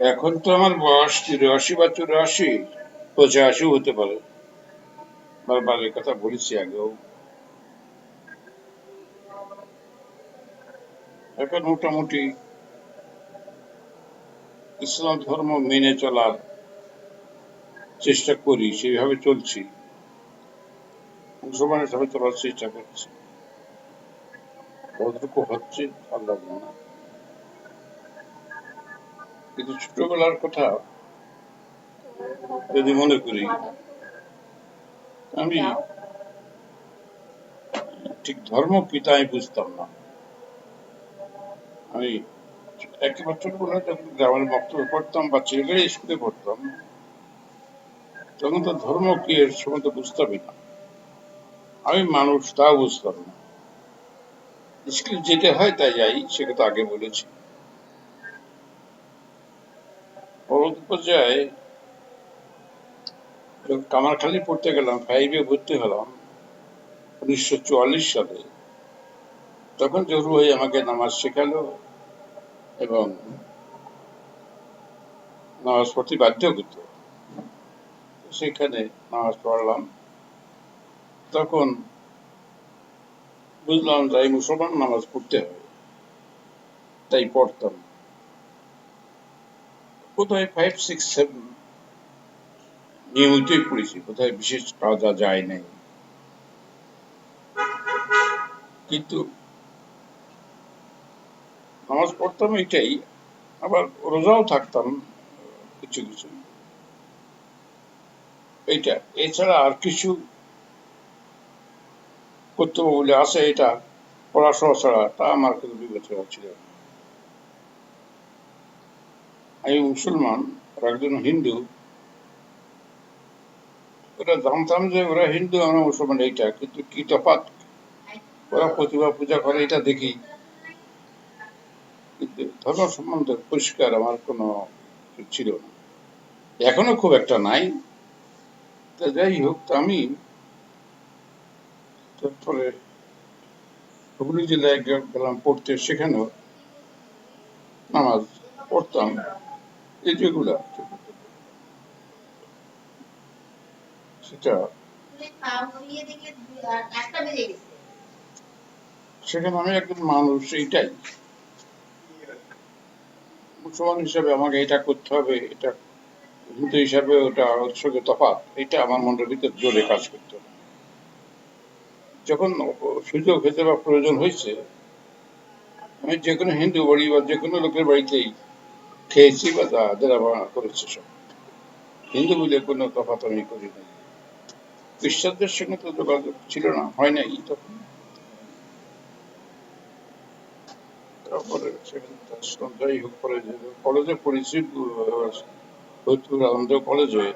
এখন তো আমার বয়স ৮৩ বা ৮৪, ৮৫ হতে পারে। বারবার এ কথা বলেছি আগেও। এখন মোটামুটি ইসলাম ধর্ম মেনে চলার চেষ্টা করি, সেইভাবে চলছি। মুসলমান হিসাবে চলার চেষ্টা করছি। কতটুকু হচ্ছে আল্লাহ জানে। কিন্তু ছোটবেলার কথা যদি মনে করি, আমি ঠিক ধর্ম কি তা আমি বুঝতাম না। আমি একেবারে ছোটবেলায় যখন গ্রামের বক্তব্য পড়তাম বা ছেলেদের স্কুলে পড়তাম, তখন তো ধর্ম কি এর সম্বন্ধে বুঝতামই না। আমি মানুষ তাও বুঝতাম না। স্কুলে যেতে হয় তাই যাই, সে কথা আগে বলেছি। পরবর্তী পর্যায়ে যখন কামারখালী পড়তে গেলাম, 5-এ ভর্তি হলাম 1944 সালে, তখন জহুর ভাই আমাকে নামাজ শেখালো এবং নামাজ পড়তে বাধ্য করতো। সেখানে নামাজ পড়লাম। তখন বুঝলাম তাই মুসলমান নামাজ পড়তে হবে, তাই পড়তাম। কোথায় 5, 6, 7 নিয়মিতই পড়েছি, কোথায় বিশেষ কাজা যায় নাই। কিন্তু নামাজ পড়তাম এটাই, আবার রোজাও থাকতাম কিছু কিছু, এইটা। এছাড়া আর কিছু কর্তব্য বলে আছে, এটা পড়াশোনা ছাড়া তা আমার কোনো বিবেচনা ছিল না। আমি মুসলমান, আর একজন হিন্দু, ওরা জানতাম যে ওরা হিন্দু আমরা মুসলমান, এইটা। কিন্তু কি তফাৎ, ওরা প্রতিভা পূজা করে এটা দেখি, কিন্তু ধর্ম সম্বন্ধে পরিষ্কার আমার কোনো ছিল না, এখনো খুব একটা নাই। তা যাই হোক, আমি তারপরে হুগলি জেলায় গেলাম পড়তে, সেখানেও নামাজ পড়তাম। এই যেগুলা সেটা সেখানে আমি একজন মানুষ, এইটাই। মুসলমান হিসাবে আমাকে এটা করতে হবে, এটা হিন্দু হিসাবে ওটা ওর সঙ্গে তফাৎ, এটা আমার মনের ভিতর জোরে কাজ করতো। যখন সুযোগ হয়েছে বা প্রয়োজন হয়েছে, আমি যে কোনো হিন্দু বাড়ি বা যে কোনো লোকের বাড়িতেই খেয়েছি বা যারা করেছে সব। হিন্দু বলে কোনো তফাৎ আমি করি নাই। খ্রিস্টানদের সঙ্গে তো যোগাযোগ ছিল না, হয় নাই তখন। তারপরে সেখানে যাই হোক, পরে কলেজে পড়েছি, ফরিদপুর আনন্দ কলেজে।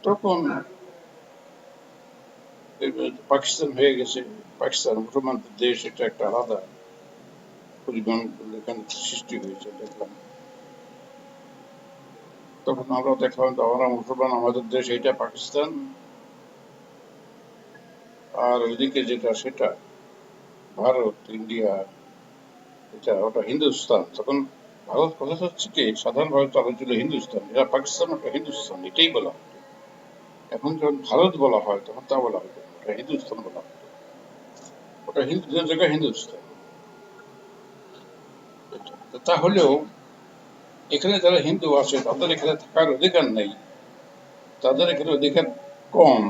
তখন পাকিস্তান হয়ে গেছে, পাকিস্তান মুসলমানদের দেশ, এটা একটা আলাদা পরিমাণ এখানে সৃষ্টি হয়েছে দেখলাম। তখন আমরা দেখলাম যে আমরা মুসলমান, আমাদের দেশ এটা পাকিস্তান, আর ওইদিকে যেটা সেটা ভারত, ইন্ডিয়া, এটা ওটা হিন্দুস্তান। তখন ভারত কথা হচ্ছে কি, সাধারণভাবে তো আলোচিত হিন্দুস্তান, এরা পাকিস্তান, ওটা হিন্দুস্তান, এটাই বলা হয়। এখন যখন ভারত বলা হয় তখন তা বলা হয়, ওটা হিন্দুস্তান বলা হয়, ওটা হিন্দুদের জায়গায় হিন্দুস্তান। তাহলেও এখানে যারা হিন্দু আছে তাদের এখানে থাকার অধিকার নেই, তাদের এখানে অধিকার কম,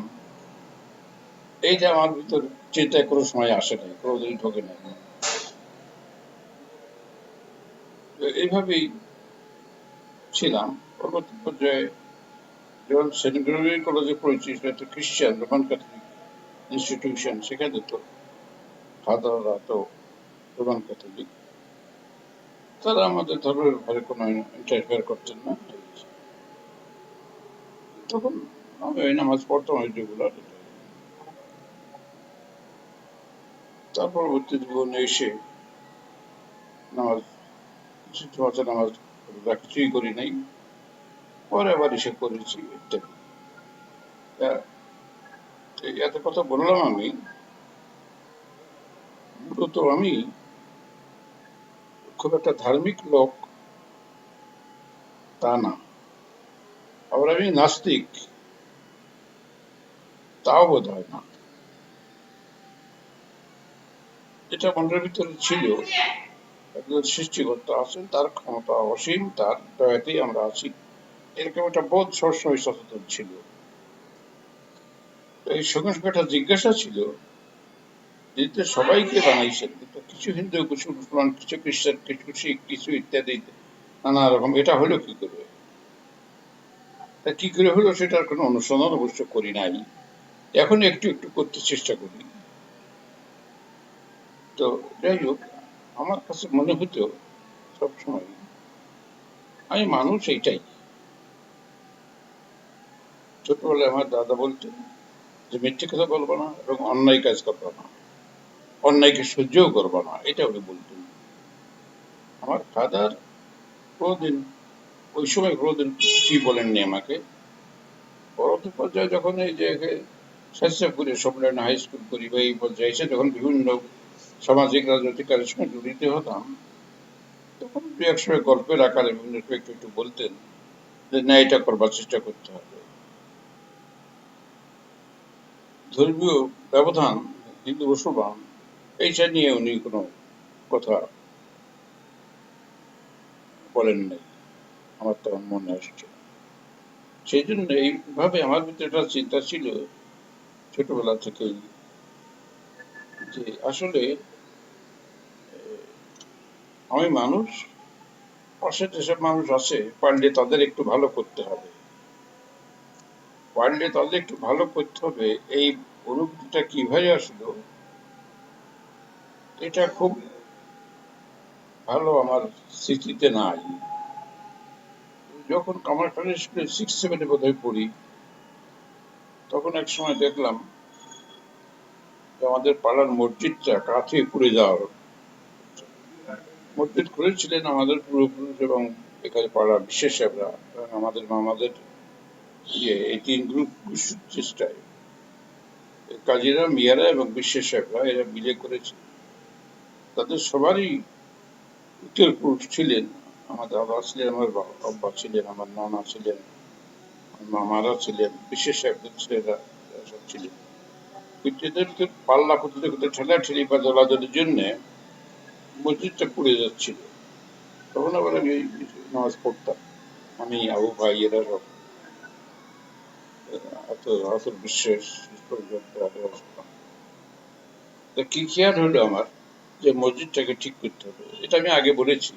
এইটা আমার ভিতর চিন্তায় কোনো সময় আসে নাই, কোনোদিন ঢোকে নাই। এইভাবেই ছিলাম। পরবর্তী পর্যায়ে যখন সেন্ট গ্রেগরি কলেজে পড়েছি, সেটা তো খ্রিস্টান রোমান ক্যাথলিক ইনস্টিটিউশন, সেখানে তো ফাদাররা তো রোমান ক্যাথলিক, তারা আমাদের ধর্মের ব্যাপারে কোনো ইন্টারফেয়ার করতেন না। তখন আমি ওই নামাজ পড়তাম ওই রেগুলার। তার পরবর্তী জীবনে এসে নামাজ, কিছু আছে নামাজ কিছুই করি নাই, পরে আবার এসে করেছি ইত্যাদি। এত কথা বললাম আমি, মূলত আমি খুব একটা ধার্মিক লোক তা না। আবার আমি নাস্তিক, তাও বোধ হয় না। এটা মনের ভিতরে ছিল, একজন সৃষ্টিকর্তা আছেন, তার ক্ষমতা অসীম, তার দয়াতেই আমরা আছি, এরকম একটা বোধ সবসময় সচেতন ছিল। তো এই সঙ্গে সঙ্গে একটা জিজ্ঞাসা ছিল, যেহেতু সবাইকে বানাইছেন, কিন্তু কিছু হিন্দু, কিছু মুসলমান, কিছু খ্রিস্টান, কিছু শিখ, কিছু ইত্যাদি নানা রকম, এটা হলো কি করে? তা কি করে হলো সেটার কোনো অনুসন্ধান অবশ্য করি নাই, এখন একটু একটু করতে চেষ্টা করি। তো যাই হোক, আমার কাছে মনে হতো সবসময় আমি মানুষ, এইটাই। ছোটবেলায় আমার দাদা বলতেন যে মিথ্যে কথা বলবো না এবং অন্যায় কাজ করবো না, অন্যায়কে সহ্যও করবো না, এটা উনি বলতেন। আমার ফাদার কোনোদিন, ওই সময় কোনোদিন কিছুই বলেননি আমাকে। পরবর্তী পর্যায়ে যখন এই যে স্বেচ্ছাপুরে সম্মেলন হাই স্কুল করি বা এই পর্যায়ে এসে যখন বিভিন্ন সামাজিক রাজনৈতিক কাজের সঙ্গে জড়িত হতাম, তখন দু এক সময় গল্পের আকারে বিভিন্ন একটু একটু বলতেন যে না, এটা করবার চেষ্টা করতে হবে। ধর্মীয় ব্যবধান, হিন্দু মুসলমান, এইটা নিয়ে উনি কোনো কথা বলেন নাই, আমার তখন মনে আসছে। সেই জন্য এইভাবে আমার ভিতরে একটা চিন্তা ছিল ছোটবেলা থেকেই, যে আসলে আমি মানুষ, পাশে যেসব মানুষ আছে, পারলে তাদের একটু ভালো করতে হবে, পারলে তাদের একটু ভালো করতে হবে। এই অনুভূতিটা কিভাবে আসলো, এটা খুব ভালো আমার স্মৃতিতে নাই। যখন আমার প্রাইমারি স্কুলে 6-7 বোধহয় পড়ি, তখন এক সময় দেখলাম যে আমাদের পাড়ার মসজিদটা কাঠে পুড়ে যাওয়ার। মসজিদ করেছিলেন আমাদের পূর্বপুরুষ এবং এখানে পাড়ার বিশেষ সাহেবরা, আমাদের ইয়ে এই 3 গ্রুপ চেষ্টায় কাজীরা, মিয়ারা এবং বিশেষ সাহেবরা এরা মিলে করেছে। তাদের সবারই উত্তরপুরুষ ছিলেন, আমার দাদা ছিলেন, আমার আব্বা ছিলেন, আমার নানা ছিলেন, আমার মামারা ছিলেন, বিশেষ সাহেবদের ছেলেরা সব ছিলেন। এদের পাল্লা করতে করতে ঠেলাঠেলি বা দলাদলির জন্য মসজিদটা পুড়ে যাচ্ছিল। তখন আবার আমি নামাজ পড়তাম, আমি, আবু ভাই, এরা সব আতর বিশ্বাস কি খেয়াল হলো আমার যে মসজিদটাকে ঠিক করতে হবে। এটা আমি আগে বলেছি।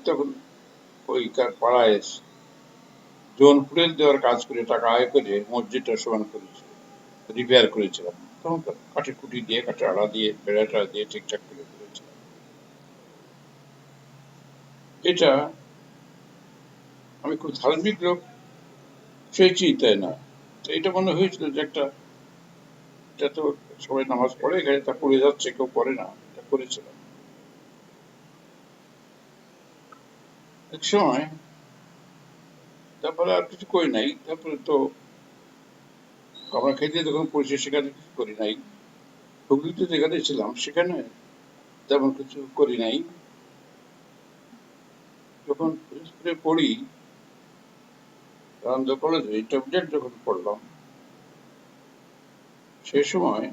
তখন ওই পাড়ায় জোনপুরের দেওয়ার কাজ করে টাকা আয় করে মসজিদটা সমান করেছি, রিপেয়ার করেছিলাম। তখন কাঠের কুটি দিয়ে, কাঠের আড়া দিয়ে, বেড়াটা দিয়ে ঠিকঠাক করে করেছিলাম। এটা আমি খুব ধার্মিক লোক সেই চিন্তায় না, তো এটা মনে হয়েছিল যে একটা, এটা তো সবাই নামাজ পড়ে, এখানে তা পড়ে যাচ্ছে, কেউ পড়ে না, এটা করেছিলাম। এক সময় তারপরে আর কিছু করি নাই। তারপরে তো আমরা খেতে যখন পড়েছি সেখানে কিছু করি নাই। হুগলিতে যেখানে ছিলাম সেখানে তেমন কিছু করি নাই। যখন স্কুলে পড়ি, আনন্দ কলেজে ইন্টারমিডিয়েট যখন পড়লাম, সে সময়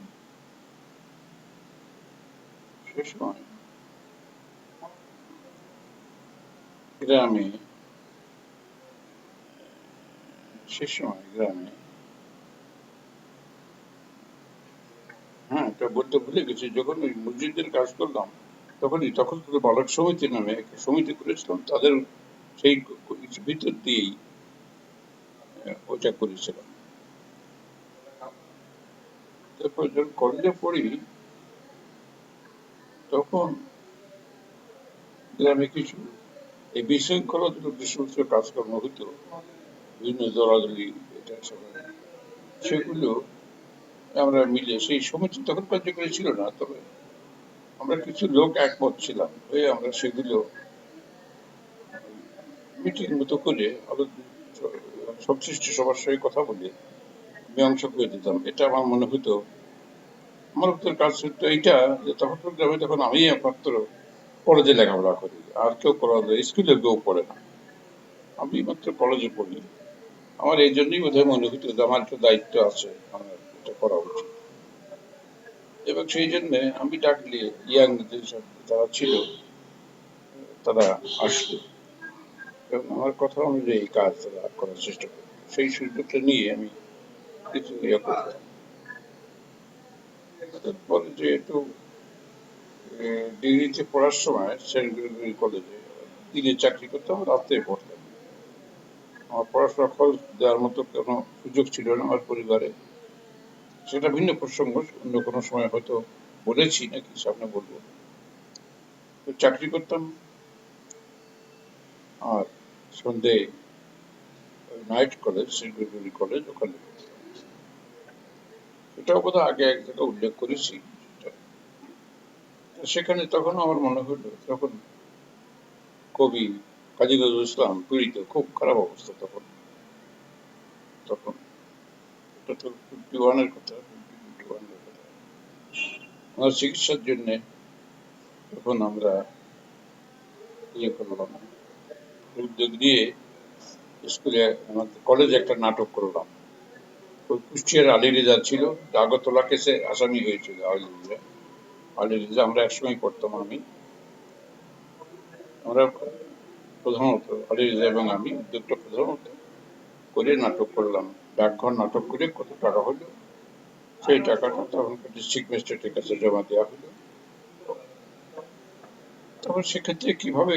সে সময় গ্রামে গ্রামে, হ্যাঁ, এটা বলতে ভুলে গেছি, যখন ওই মসজিদের কাজ করলাম, তখন শুধু বালক সমিতি নামে একটা সমিতি করেছিলাম, তাদের সেই ভিতর দিয়েই ওইটা করেছিলাম। তারপর যখন কলেজে পড়ি, তখন গ্রামে কিছু এই বিশৃঙ্খলাজনক যে সমস্ত কাজকর্ম হতো, বিভিন্ন দলাদলি, এটা সেগুলো আমরা মিলে, সেই সমিতি তখন কার্যকরী ছিল না, তবে আমরা কিছু লোক একমত ছিলাম হয়ে আমরা সেগুলো মিটিং মতো করে সংশ্লিষ্ট সবার সঙ্গে কথা বলে মীমাংসা করে দিতাম। এটা আমার মনে হতো, আমার উত্তর কাজ হতো এইটা, যে তখন গ্রামে তখন আমি একমাত্র কলেজে লেখাপড়া করি, আর কেউ স্কুলে কেউ পড়ে না। আমি মাত্র কলেজে পড়ি। আমার এই জন্যই বোধহয় মনে হতো যে আমার একটা দায়িত্ব আছে, আমার এটা করা উচিত। এবং সেই জন্য আমি ডাকলে ইয়াং যেসব যারা ছিল তারা আসলো এবং আমার কথা অনুযায়ী কাজ তারা করার চেষ্টা করলো। সেই সুযোগটা নিয়ে আমি কিছু ইয়ে করতাম। তারপরে যেহেতু ডিগ্রিতে পড়ার সময় সেন্ট গ্রেগরি কলেজে দিনে চাকরি করতাম, রাতে পড়তাম। আমার পড়াশোনা খরচ দেওয়ার মতো কোনো সুযোগ ছিল না আমার পরিবারে। সেটা ভিন্ন প্রসঙ্গ, অন্য কোনো সময় হয়তো বলেছি নাকি সামনে বলবো। তো চাকরি করতাম আর সন্ধে night college, saint Gregory college, ওখানে পড়তাম। সেটাও বোধহয় আগে এক জায়গায় উল্লেখ করেছি। সেখানে তখন আমার মনে হলো, তখন কবি কাজী নজরুল ইসলাম পীড়িত, খুব খারাপ অবস্থা তখন। তখন এটা তো 51-এর কথা, 51-এর কথা। ওনার চিকিৎসার জন্য তখন আমরা ইয়ে করলাম, উদ্যোগ নিয়ে স্কুলে আমাদের কলেজে একটা নাটক করলাম। ওই কুষ্টিয়ার আলী রেজা ছিল, আগরতলা কেসে আসামি হয়েছিল আলী রেজা। আলী রেজা আমরা একসময় পড়তাম, আমরা প্রধানত আলী রেজা এবং আমি উদ্যোগটা প্রধানত করে নাটক করলাম। ডাকঘর নাটক করে কত টাকা হলো, সেই টাকাটা তখন ডিস্ট্রিক্ট ম্যাজিস্ট্রেটের কাছে জমা দেওয়া হলো। তখন সেক্ষেত্রে কিভাবে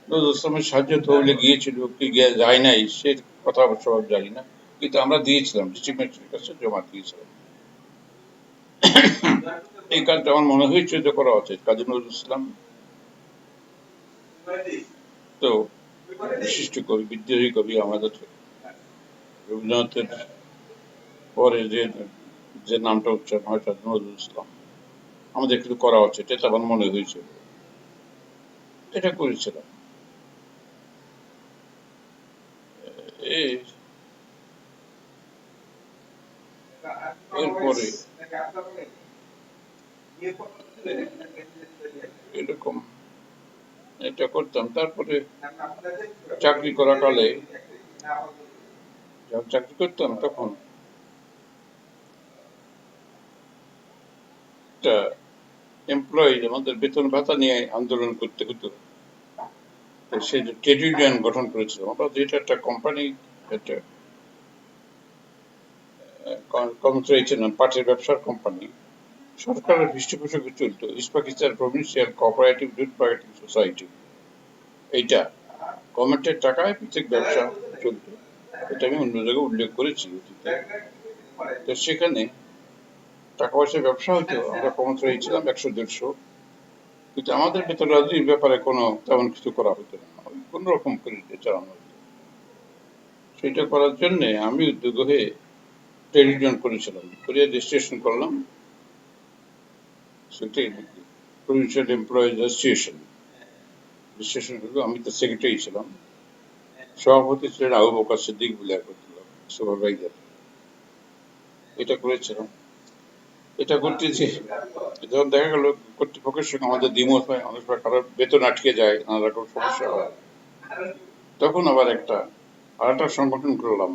নজরুল ইসলামের সাহায্য তহবিলে গিয়েছিল কি যায় নাই সে কথা অবশ্য জানি না, কিন্তু আমরা দিয়েছিলাম, ডিস্ট্রিক্ট ম্যাজিস্ট্রেটের কাছে জমা দিয়েছিলাম। এই কাজটা আমার মনে হয়েছে যে করা উচিত। কাজী নজরুল ইসলাম তো বিশিষ্ট কবি, বিদ্রোহী কবি, আমাদের রবীন্দ্রনাথের পরে যে যে নামটা উচ্চারণ হয় কাজী নজরুল ইসলাম, আমাদের কিছু করা উচিত, এটা আমার মনে হয়েছিল, এটা করেছিলাম। এরপরে এরকম এটা করতাম। তারপরে চাকরি করাকালে, যখন চাকরি করতাম তখন একটা এমপ্লয়ি আমাদের বেতন ভাতা নিয়ে আন্দোলন করতে হতো। সে যে ট্রেড ইউনিয়ন গঠন করেছিল, আমরা যেটা একটা কোম্পানি, একটা কর্মচারী ছিলাম, পাটের ব্যবসার কোম্পানি, সরকারের পৃষ্ঠপোষকে চলতো east Pakistan provincial cooperative jute marketing society. এইটা গভর্নমেন্টের টাকায় পৃথক ব্যবসা চলতো, এটা আমি অন্য জায়গায় উল্লেখ করেছি অতীতে। তো সেখানে টাকা পয়সার ব্যবসা হতো, আমরা কর্মচারী ছিলাম 100-150, কিন্তু আমাদের বেতন রাজনীতির ব্যাপারে কোনো তেমন কিছু করা হতো না, কোন রকম করে চালানো হতো। সেটা করার জন্য আমি উদ্যোগ হয়ে ট্রেড ইউনিয়ন করেছিলাম, করে রেজিস্ট্রেশন করলাম। সেটাই প্রভিন্সিয়াল এমপ্লয়িজ অ্যাসোসিয়েশন রেজিস্ট্রেশন করলো। আমি তো সেক্রেটারি ছিলাম, সভাপতি ছিলেন আবু বকর সিদ্দিক বলে একজন সুপারভাইজার। এটা করেছিলাম। এটা করতে যে যখন দেখা গেল কর্তৃপক্ষের সঙ্গে আমাদের দ্বিমত হয়, অনেক সময় কারোর বেতন আটকে যায়, নানা রকম সমস্যা হয়, তখন আবার আরেকটা সংগঠন করলাম,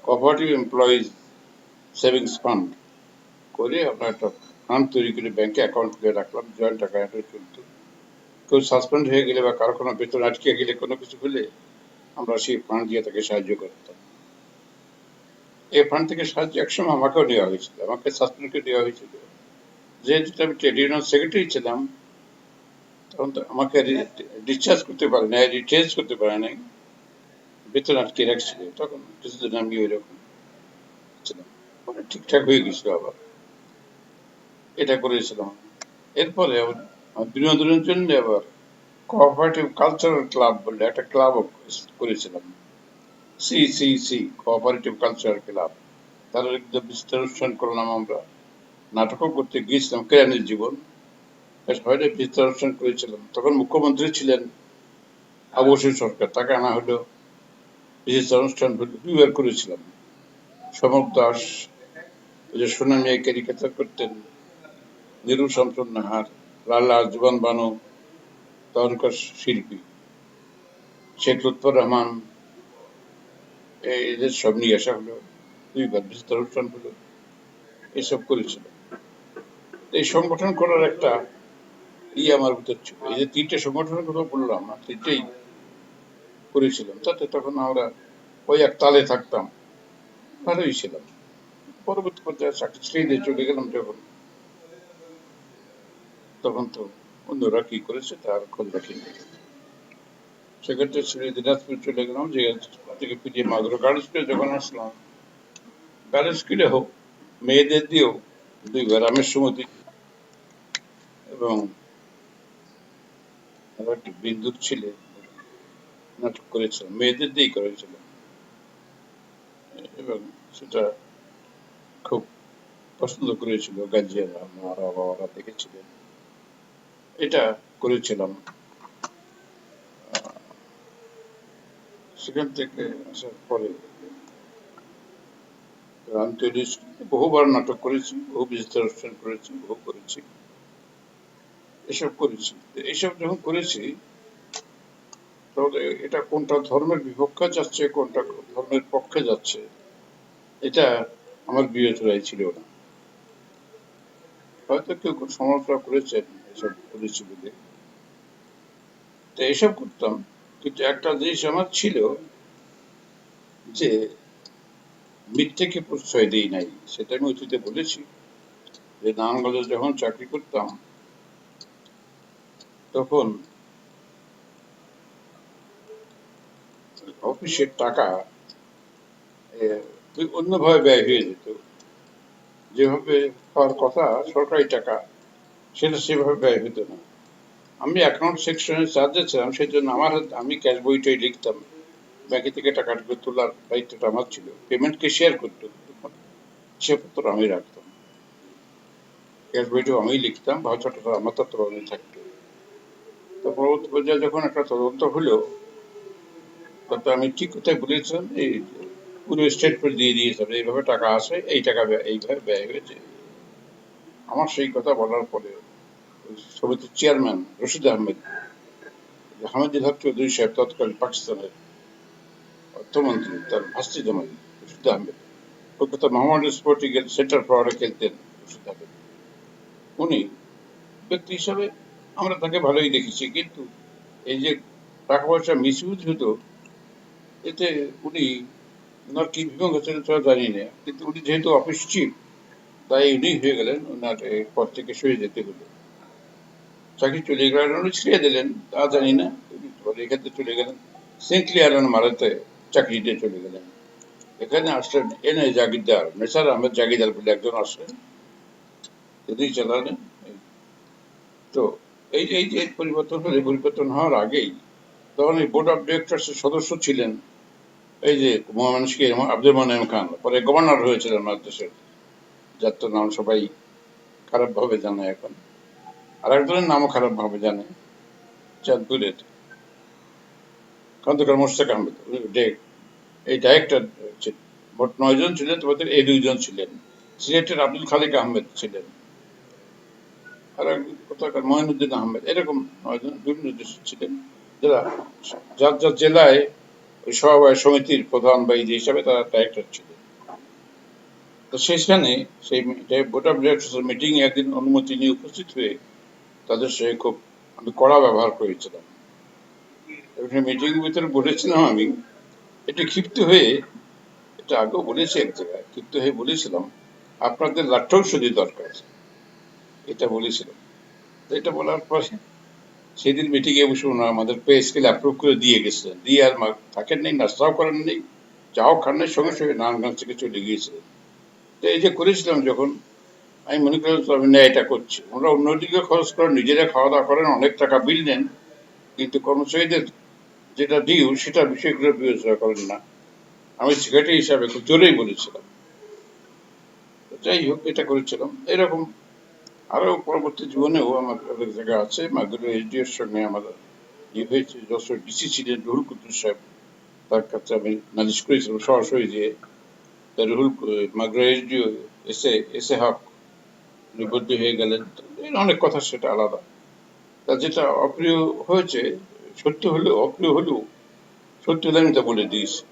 কোঅপারেটিভ এমপ্লয়িজ সেভিংস ফান্ড। করে আমরা একটা ফান্ড তৈরি করে ব্যাংকে অ্যাকাউন্ট খুলে রাখলাম, জয়েন্ট অ্যাকাউন্টে চলতো। কেউ সাসপেন্ড হয়ে গেলে বা কারো কোনো বেতন আটকে গেলে, কোনো কিছু হলে আমরা সেই ফান্ড দিয়ে তাকে সাহায্য করতাম। এই ফান্ড থেকে সাহায্য একসময় আমাকেও নেওয়া হয়েছিল, আমাকে সাসপেন্ড করে দেওয়া হয়েছিল। যেহেতু আমি ট্রেড ইউনিয়ন সেক্রেটারি ছিলাম, তখন তো আমাকে ডিসচার্জ করতে পারে না, রিটেন্স করতে পারে নাই, বেতন আটকে রাখছিল। তখন কিছুদিন আমি ওই রকম ছিলাম, পরে ঠিকঠাক হয়ে গেছিল আবার। এটা করেছিলাম। এরপরে বিনোদনের জন্য আবার কোঅপারেটিভ কালচারাল ক্লাব বলে একটা ক্লাব করেছিলাম, সিসিসি, কোঅপারেটিভ কালচারাল ক্লাব। তার একটা বিস্তার অনুষ্ঠান করলাম আমরা, নাটকও করতে গিয়েছিলাম, কেরানির জীবন, বেশ ভালো বিস্তার অনুষ্ঠান করেছিলাম। তখন মুখ্যমন্ত্রী ছিলেন আবু বসির সরকার, তাকে আনা হলো, বিস্তার অনুষ্ঠান দুইবার করেছিলাম। সমক দাস, যে সোনা মিয়া ক্যারিকেচার করতেন, নিরু শামসুন নাহার, লালা, জুবান বানু, তখনকার শিল্পী, শেখ লুৎফর রহমান, এদের সব নিয়ে আসা হলো, 2 বার বিস্তর অনুষ্ঠান হলো, এসব করেছিল। এই সংগঠন করার একটা আমার ভিতর ছিল। এই যে 3টে সংগঠনের কথা বললাম না, 3টেই করেছিলাম। তাতে তখন আমরা ওই এক তালে থাকতাম, ভালোই ছিলাম। পরবর্তী পর্যায়ে চাকরি ছেড়ে দিয়ে চলে গেলাম যখন, তখন তো অন্যরা কি করেছে তার খোঁজ রাখিনি। সেক্ষেত্রে ছেড়ে দিনাজপুর চলে গেলাম, যে থেকে ফিরিয়ে মাগুরা গার্লস স্কুলে যখন আসলাম, গার্লস স্কুলে হোক, মেয়েদের দিয়েও 2 বার আমের সুমতি এবং একটি বিন্দুর ছেলে নাটক করেছিলাম, মেয়েদের দিয়েই করেছিলাম, এবং সেটা খুব পছন্দ করেছিল গার্জিয়ানরা, মারা বাবারা দেখেছিলেন। এটা করেছিলাম। সেখান থেকে আসার পরে আমি তৈরি বহুবার নাটক করেছি, বহু বিস্তর অনুষ্ঠান করেছি, বহু করেছি, এসব করেছি। এইসব যখন করেছি, তাহলে এটা কোনটা ধর্মের বিপক্ষে যাচ্ছে, কোনটা ধর্মের পক্ষে যাচ্ছে, এটা আমার বিবেচনায় ছিল না। হয়তো কেউ সমালোচনা করেছেন এসব করেছি বলে, তো এসব করতাম। কিন্তু একটা জিনিস আমার ছিল যে মিথ্যেকে প্রশ্রয় দিই নাই, সেটা আমি অতীতে বলেছি। যে নারায়ণগঞ্জে যখন চাকরি করতাম, তখন অফিসের টাকা অন্যভাবে ব্যয় হয়ে যেত। যেভাবে হওয়ার কথা সরকারি টাকা, সেটা সেভাবে ব্যয় হতো না। আমি অ্যাকাউন্ট সেকশনে চার্জে ছিলাম, সেই জন্য আমি ক্যাশ বইটাই লিখতাম। ব্যাংকে থেকে টাকাটুকু তোলার দায়িত্বটা আমার ছিল, পেমেন্টকে শেয়ার করতে হতো, হিসেবপত্র আমি রাখতাম, ক্যাশ বইটাও আমি লিখতাম, ভাউচারটা আমার তত্ত্বাবধানে থাকতো। তো পরবর্তী পর্যায়ে যখন একটা তদন্ত হলো, তাতে আমি ঠিক কোথায় বলেছিলাম, এই পুরো স্টেটমেন্ট দিয়ে দিয়েছিলাম, এইভাবে টাকা আসে, এই টাকা এইভাবে ব্যয় হয়েছে। আমার সেই কথা বলার পরে সমিতির চেয়ারম্যান রশিদ আহমেদ, হামিদুল হক চৌধুরী সাহেব, তৎকালীন পাকিস্তানের অর্থমন্ত্রী, তার ভাস্তি জামাই রশিদ আহমেদ, কলকাতা মোহাম্মদ স্পোর্টিং এর সেন্টার ফরওয়ার্ডে খেলতেন রশিদ আহমেদ। উনি ব্যক্তি হিসাবে আমরা তাকে ভালোই দেখেছি, কিন্তু এই যে টাকা পয়সা মিসইউজ হতো, এতে উনি, ওনার কি বিভঙ্গ ছিলেন সেটা জানি না, কিন্তু উনি যেহেতু অফিস চিফ, তাই উনি হয়ে গেলেন, ওনার পদ থেকে সরে যেতে হলো। চাকরি চলে গেলেন, উনি ছেড়ে দিলেন তা জানি না, এখান থেকে চলে গেলেন সেন্ট ক্লিয়ারন মারাতে, চাকরি দিয়ে চলে গেলেন। এখানে আসলেন এনএ জাগিরদার, নেসার আহমেদ জাগিরদার বলে একজন আসলেন, তিনি চালালেন। তো এই যে পরিবর্তন হলে, পরিবর্তন হওয়ার আগেই তখন এই বোর্ড অফ ডিরেক্টর্স এর সদস্য ছিলেন এই যে মহামানুষকে আব্দুল মান্নান খান, পরে গভর্নর হয়েছিলেন আমাদের দেশের, যার তো নাম সবাই খারাপ ভাবে জানে এখন। আর একজনের নামও খারাপ ভাবে জানে, চাঁদপুরের খন্দকার মোশতাক আহমেদ, এই ডাইরেক্টর ছিলেন। মোট 9 জন ছিলেন, তোমাদের এই 2 জন ছিলেন। সিলেটের আব্দুল খালিক আহমেদ ছিলেন, আর একজন কোথাকার মঈনুদ্দিন আহমেদ, এরকম 9 জন বিভিন্ন দেশে ছিলেন, যারা যার যার জেলায় ওই সমবায় সমিতির প্রধান বা এই হিসাবে তারা ডাইরেক্টর ছিলেন। তো সেখানে সেই বোর্ড অফ ডিরেক্টর্স মিটিং এ একদিন অনুমতি নিয়ে উপস্থিত হয়ে তাদের সঙ্গে খুব আমি কড়া ব্যবহার করেছিলাম। মিটিং এর ভিতরে বলেছিলাম, আমি একটু ক্ষিপ্ত হয়ে, এটা আগেও বলেছি এক জায়গায়, ক্ষিপ্ত হয়ে বলেছিলাম, আপনাদের লাঠৌষধি দরকার, এটা বলেছিলাম। এটা বলার পরে সেদিন মিটিং এ বসে ওনারা আমাদের পে স্কেল অ্যাপ্রুভ করে দিয়ে গেছিলেন, দিয়ে আর থাকেন নেই, নাস্তাও করেন নেই, যাও খান নাই, সঙ্গে সঙ্গে নারায়ণগঞ্জ থেকে চলে গিয়েছিলেন। তো এই যে করেছিলাম যখন, আমি মনে করলাম আমি না এটা করছি, ওরা অন্যদিকে খরচ করেন, নিজেরা খাওয়া দাওয়া করেন, অনেক টাকা বিল নেন, কিন্তু কর্মচারীদের যেটা ডিউ সেটা বিষয়গুলো বিবেচনা করেন না। আমি সেক্রেটারি হিসাবে খুব জোরেই বলেছিলাম। যাই হোক, এটা করেছিলাম। এরকম আরো পরবর্তী জীবনেও আমার অনেক জায়গা আছে। মাগুরা এসডি এর সঙ্গে আমার হয়েছে, যশোর ডিসি ছিলেন রুহুল কুদ্দুস সাহেব, তার কাছে আমি নালিশ করেছিলাম সরাসরি, যে রুহুল মাগুরা এসডিও এসে হক নিবদ্ধ হয়ে গেলেন, অনেক কথা, সেটা আলাদা। তা যেটা অপ্রিয় হয়েছে, সত্য হলেও অপ্রিয় হলেও সত্যি হলে আমি তা বলে দিয়েছি।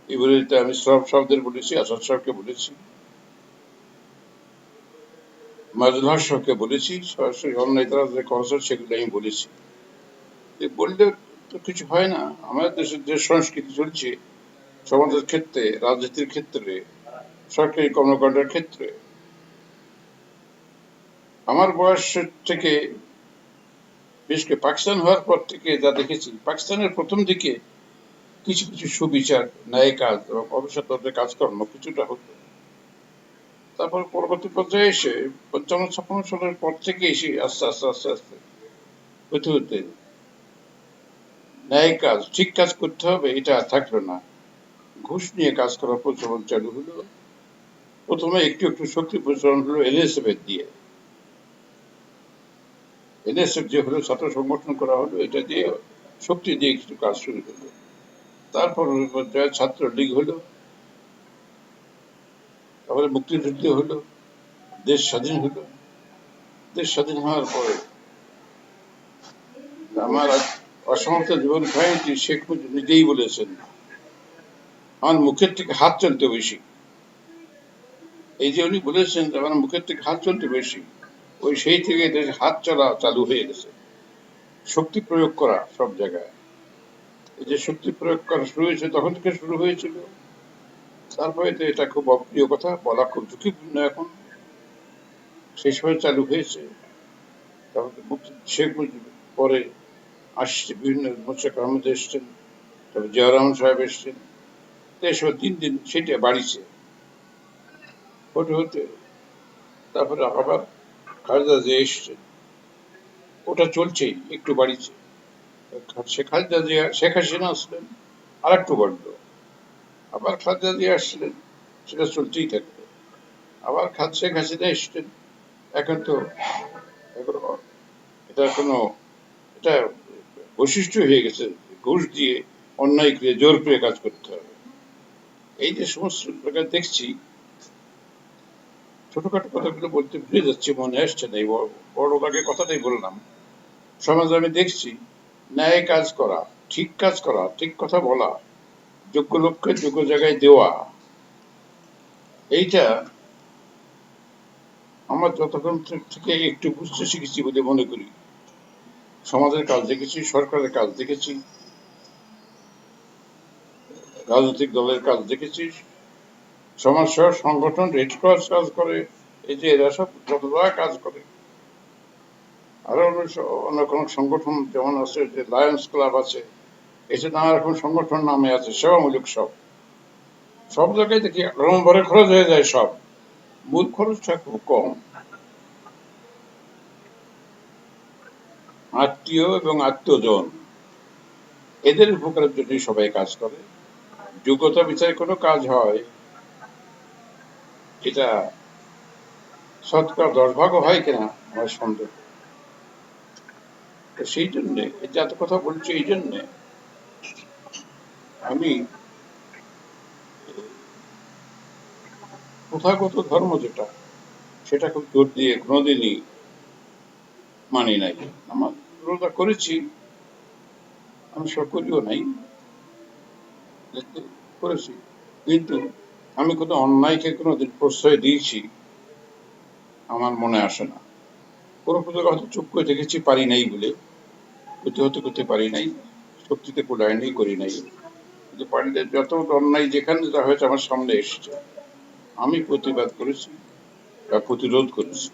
এই বিরোধিতা আমি সব সাহেবদের বলেছি, আসাদ সাহেবকে বলেছি, মাজুল হক সাহেবকে বলেছি, সরাসরি অন্য নেতারা যে কনসার্ট সেগুলো আমি বলেছি। বললে তো কিছু হয় না। আমাদের দেশের যে সংস্কৃতি চলছে সমাজের ক্ষেত্রে, রাজনীতির ক্ষেত্রে, সরকারি কর্মকাণ্ডের ক্ষেত্রে, আমার বয়স থেকে বিশেষ করে পাকিস্তান হওয়ার পর থেকে যা দেখেছি, পাকিস্তানের প্রথম দিকে কিছু কিছু সুবিচার, ন্যায় কাজ এবং অফিসার তাদের কাজকর্ম কিছুটা হতো। তারপর পরবর্তী পর্যায়ে এসে ৫৫-৫৬ সালের পর থেকে এসে আস্তে আস্তে আস্তে আস্তে হতে হতে ন্যায় কাজ, ঠিক কাজ করতে হবে এটা আর থাকলো না। ঘুষ নিয়ে কাজ করার প্রচলন চালু হলো। প্রথমে একটু একটু শক্তি প্রচলন হলো এনএসএফ এর দিয়ে। এনএসএফ যে হলো, ছাত্র সংগঠন করা হলো, এটা দিয়ে শক্তি দিয়ে কিছু কাজ শুরু হলো। তারপর পর্যায়ে ছাত্র লীগ হলো, তারপরে মুক্তিযুদ্ধ হলো, দেশ স্বাধীন হলো। দেশ স্বাধীন হওয়ার পরে আমার অসমাপ্ত জীবন কাহিনীটি শেখ মুজিব নিজেই বলেছেন, আমার মুখের থেকে হাত চলতে বেশি। এই যে উনি বলেছেন যে আমার মুখের থেকে হাত চলতে বেশি, ওই সেই থেকে দেশে হাত চলা চালু হয়ে গেছে, শক্তি প্রয়োগ করা সব জায়গায়। এই যে শক্তি প্রয়োগ করা শুরু হয়েছে তখন থেকে শুরু হয়েছিল। তারপরে তো এটা খুব অপ্রিয় কথা, বলা খুব ঝুঁকিপূর্ণ এখন, সেই সময় চালু হয়েছে। তারপরে শেখ মুজিব পরে আসছে, বিভিন্ন মোর্চাক আহমেদ এসছেন, তারপরে জিয়া রহমান সাহেব এসছেন, এসব দিন দিন সেটা বাড়িছে হতে হতে। তারপরে আবার খালেদা জিয়া এসছেন, ওটা চলছেই, একটু বাড়িছে। খালেদা জিয়া, শেখ হাসিনা আসলেন, আর একটু বাড়লো। আবার খালেদা জিয়া আসলেন, সেটা চলতেই থাকবে। আবার শেখ হাসিনা এসছেন, এখন তো এখন এটা কোনো, এটা বৈশিষ্ট্য হয়ে গেছে, ঘুষ দিয়ে, অন্যায় করে, জোর করে কাজ করতে হবে। এই যে সমস্ত প্রকার দেখছি, ছোটখাটো কথাগুলো বলতে ভুলে যাচ্ছি, মনে আসছে না, এই বড় আগে কথাটাই বললাম। সমাজে আমি দেখছি ন্যায় কাজ করা, ঠিক কাজ করা, ঠিক কথা বলা, যোগ্য লোককে যোগ্য জায়গায় দেওয়া, এইটা আমার যতক্ষণ থেকে একটু বুঝতে শিখেছি বলে মনে করি। সমাজের কাজ দেখেছি, সরকারের কাজ দেখেছি, রাজনৈতিক দলের কাজ দেখেছি, সমাজসেবা সংগঠন, রেড ক্রস কাজ করে, এই যে এরা সব যতটা কাজ করে। আরো অন্য কোনো সংগঠন যেমন আছে, যে লায়ন্স ক্লাব আছে, এই যে নানা রকম সংগঠন নামে আছে, সেবামূলক সব, সব জায়গায় দেখি নম্বরে খরচ হয়ে যায় সব, মূল খরচটা খুব কম। আত্মীয় এবং আত্মজন এদের উপকারের জন্য সবাই কাজ করে। যোগ্যতা বিচারে কোনো কাজ হয়, এটা শতকরা 10 ভাগও হয় কিনা আমার সন্দেহ। তো সেই জন্যে এই যে এত কথা বলছি, এই জন্যে আমি প্রথাগত ধর্ম যেটা, সেটা খুব জোর দিয়ে কোনোদিনই মানি নাই। আমার বিরোধিতা করেছি, আমি সব করিও নাই, করেছি, কিন্তু আমি কোনো অন্যায়কে কোনোদিন প্রশ্রয় দিয়েছি আমার মনে আসে না। কোনো প্রজাকে হয়তো চুপ করে দেখেছি, পারি নাই বলে, প্রতিহত করতে পারি নাই, শক্তিতে কোলায় নেই, করি নাই। কিন্তু পারিদের যত অন্যায় যেখানে যা হয়েছে আমার সামনে এসছে, আমি প্রতিবাদ করেছি বা প্রতিরোধ করেছি।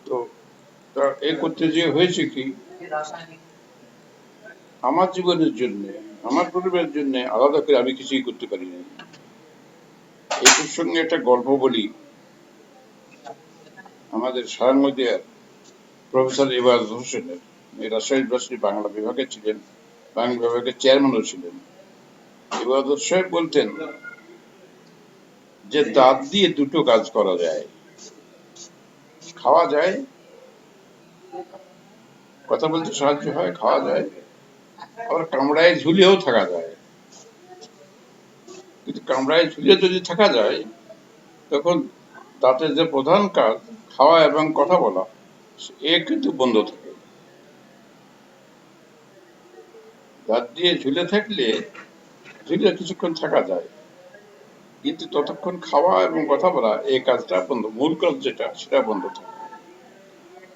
তো এ করতে যে হয়েছে কি, আমার জীবনের জন্য, আমার পরিবারের জন্য আলাদা করে আমি কিছুই করতে পারি না। এই প্রসঙ্গে একটা গল্প বলি। আমাদের সায়ংমদিয়ার প্রফেসর এবাজ হোসেনের, রাজশাহী ইউনিভার্সিটি বাংলা বিভাগে ছিলেন, বাংলা বিভাগের চেয়ারম্যানও ছিলেন। এবাজ সাহেব বলতেন যে দাঁত দিয়ে দুটো কাজ করা যায়, খাওয়া যায়, কথা বলতে সাহায্য হয়, খাওয়া যায়, আবার কামড়ায় ঝুলিয়েও থাকা যায়। কিন্তু কামড়ায় ঝুলিয়ে যদি থাকা যায়, তখন দাঁতের যে প্রধান কাজ, খাওয়া এবং কথা বলা, এ কিন্তু বন্ধ থাকে। গাছ দিয়ে ঝুলে থাকলে ঝুলে কিছুক্ষণ থাকা যায়, কিন্তু ততক্ষণ খাওয়া এবং কথা বলা এই কাজটা বন্ধ, মূল কাজ যেটা সেটা বন্ধ থাকে।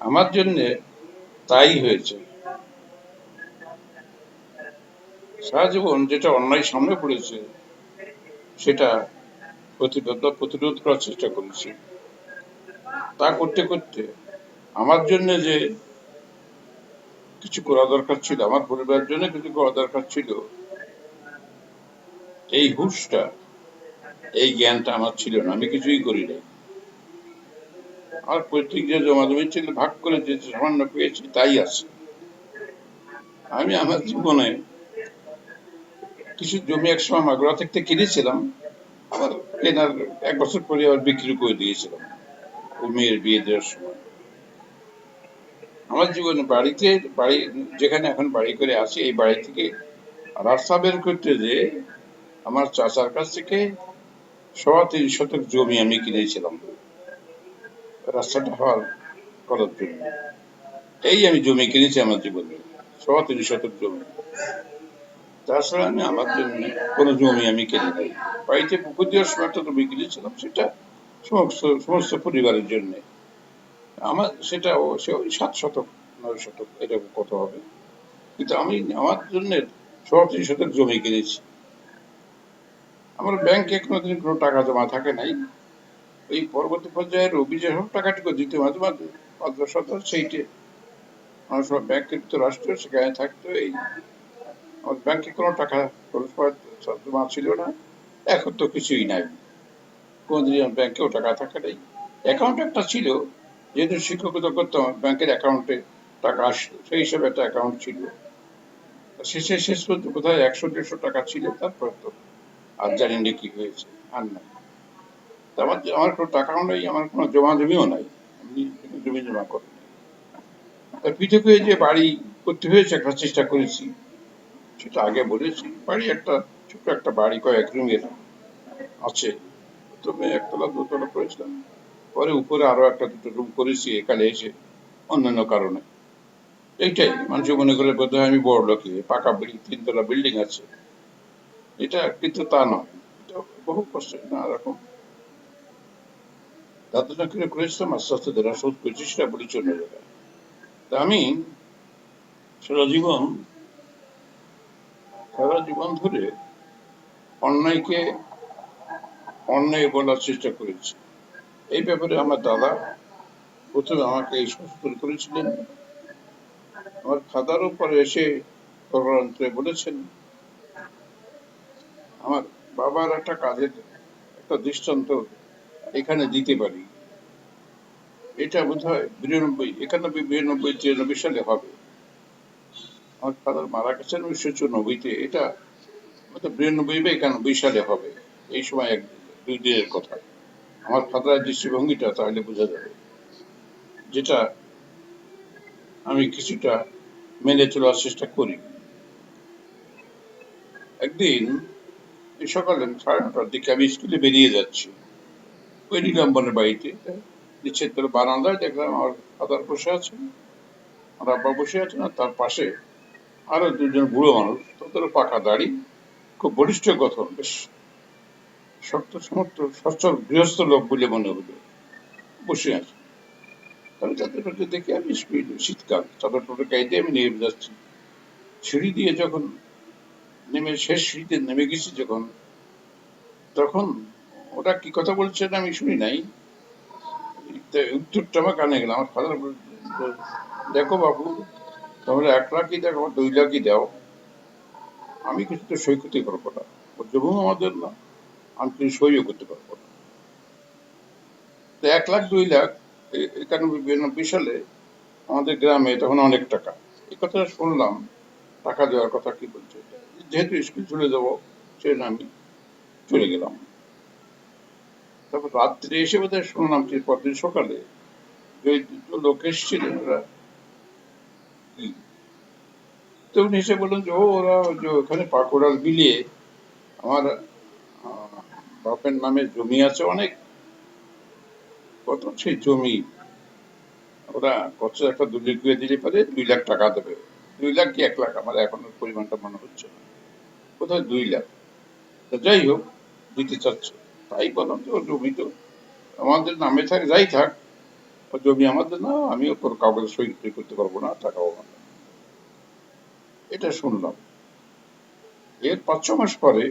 আমার জন্য তাই হয়েছে। সারা জীবন যেটা অন্যায় সামনে পড়েছে সেটা প্রতিরোধ করার চেষ্টা করেছি। তা করতে করতে আমার জন্য যে কিছু করা দরকার ছিল, আমার পরিবারের জন্য কিছু করা দরকার ছিল, এই হুঁশটা, এই জ্ঞানটা আমার ছিল না। আমি কিছুই করি নাই। আমার পৈতৃক যে জমাজমি ছিল ভাগ করে যে সামান্য পেয়েছি তাই আছে। আমি আমার জীবনে কিছু জমি একসময় মাগুরা থেকে কিনেছিলাম, আবার কেনার 1 বছর পরে আবার বিক্রি করে দিয়েছিলাম ওই মেয়ের বিয়ে দেওয়ার সময়। আমার জীবনে বাড়ি যেখানে এখন বাড়ি করে আছি, এই বাড়ি থেকে রাস্তা বের করতে যে আমার চাচার কাছ থেকে 3.25 শতক জমি আমি কিনেছিলাম রাস্তাটা করার জন্য। এই আমি জমি কিনেছি আমার জীবনে, 3.25 শতক জমি। তাছাড়া আমি আমার জন্য কোনো জমি আমি কিনি নাই। বাড়িতে পুকুর দেওয়ার সময় একটা জমি কিনেছিলাম, সেটা সমস্ত পরিবারের জন্য। আমার সেটা ওই 7 শতক 9 শতক এরকম কত হবে, কিন্তু আমি আমার জন্য 3.25 শতক জমি কিনেছি। আমার ব্যাংকে কোনোদিন কোনো টাকা জমা থাকে নাই। এই পরবর্তী পর্যায়ের অভিযোগ টাকাটুকু দিতে মাঝে মাঝে 5-10 হাজার, সেইটে আমার সময় ব্যাংকের তো রাষ্ট্রীয় সেখানে থাকতো। এই আমার ব্যাংকে কোনো টাকা জমা ছিল না। এখন তো কিছুই নাই, কোনদিন আমার ব্যাংকেও টাকা থাকে নাই। অ্যাকাউন্ট একটা ছিল, যেহেতু শিক্ষকতা করতাম, ব্যাংকের অ্যাকাউন্টে টাকা আসতো, সেই হিসাবে একটা অ্যাকাউন্ট ছিল। শেষ পর্যন্ত কোথায় 100-150 টাকা ছিল, তারপর তো আর জানি না কি হয়েছে, আর নাই। আমার কোনো টাকাও নেই, আমার কোনো জমা জমিও নাই, আমি জমি জমা করি। পৃথক হয়ে যে বাড়ি করতে হয়েছে, একটা চেষ্টা করেছি, সেটা আগে বলেছি। বাড়ি একটা ছোট্ট একটা বাড়ি, কয়েক রুমের আছে। প্রথমে 1তলা 2তলা করেছিলাম, পরে উপরে আরো 1-2টো রুম করেছি এখানে এসে অন্যান্য কারণে। এইটাই, মানুষ মনে করে বোধহয় আমি বড় লোক, পাকা 3তলা বিল্ডিং আছে, এটা কিন্তু তা নয়। এটা বহু কষ্ট, না রকম ধারণা করে করেছিলাম, আস্তে আস্তে যারা শোধ করেছি সেটা পরিচ্ছন্ন জায়গায়। তা আমি সারা জীবন ধরে অন্যায়কে অন্যায় বলার চেষ্টা করেছি। এই ব্যাপারে আমার দাদা প্রথমে আমাকে এই সচেতন করেছিলেন। আমার খাদার উপরে এসে প্রকারান্তরে বলেছেন। আমার বাবার একটা কাজের একটা দৃষ্টান্ত এখানে দিতে পারি। এটা বোধ হয় 92, 91, 92, 93 সালে হবে। আমার ফাদার মারা গেছেন 1994-তে, এটা 92 বা 91 সালে হবে। এই সময় 1-2 দিনের কথা। আমার ফাদারের দৃষ্টিভঙ্গিটা তাহলে বোঝা যাবে, যেটা আমি কিছুটা মেনে চলার চেষ্টা করি। একদিন সকালে 9:30টার দিকে আমি স্কুলে বেরিয়ে যাচ্ছি, ওই নীলাম্বনের বাড়িতে নিচের তলা বারান্দায় দেখলাম আমার ফাদার বসে আছেন, আমার আব্বা বসে আছেন, আর তার পাশে আরো 2জন বুড়ো মানুষ, তাদের পাকা দাড়ি, খুব বলিষ্ঠ গঠন, বেশ শক্ত সমর্থ সচ্ছল গৃহস্থ লোক বলে মনে হলো, বসে আছে। আমি তাদেরকে দেখে আমি শীতকাল চাদর টাদর গাইতে আমি নেমে যাচ্ছি। সিঁড়ি দিয়ে যখন শেষ সিঁড়িতে নেমে গেছি যখন, তখন ওরা কি কথা বলছেন আমি শুনি নাই, উত্তরটা আমার কানে গেল। আমার ফাদার বলছে, দেখো বাবু, তোমরা 1 লাখই দেখো, 2 লাখই দাও, আমি কিছু তো সই করতে পারবো না, জমি আমাদের না, আমি কিছু সইও করতে পারবো না। 1 লাখ 2 লাখ 91-92 সালে আমাদের গ্রামে তখন অনেক টাকা। এই কথা শুনলাম, টাকা দেওয়ার কথা কি বলছে, যেহেতু স্কুল চলে যাবো সেজন্য আমি চলে গেলাম। তারপর রাত্রে এসে বোধহয় শুনলাম যে পরদিন সকালে যে 2 লোক এসেছিলেন, ওরা কি তো উনি এসে বললেন যে ওরা যে ওখানে পাকুড়ার বিলিয়ে আমার বাপের নামে জমি আছে অনেক, কত সেই জমি ওরা কত একটা দলিল করে দিলে পারে 2 লাখ টাকা দেবে। 2 লাখ কি 1 লাখ, আমার এখন ওর পরিমাণটা মনে হচ্ছে না, কোথায় 2 লাখ। তো যাই হোক, দিতে চাচ্ছে। তাই বললাম যে ওর জমি তো আমাদের নামে থাক, যাই থাক, ওর জমি আমাদের না, আমি ওর কাগজে সই টই করতে পারবো না, টাকাও আমার না। এটা শুনলাম। এর 5-6 মাস পরে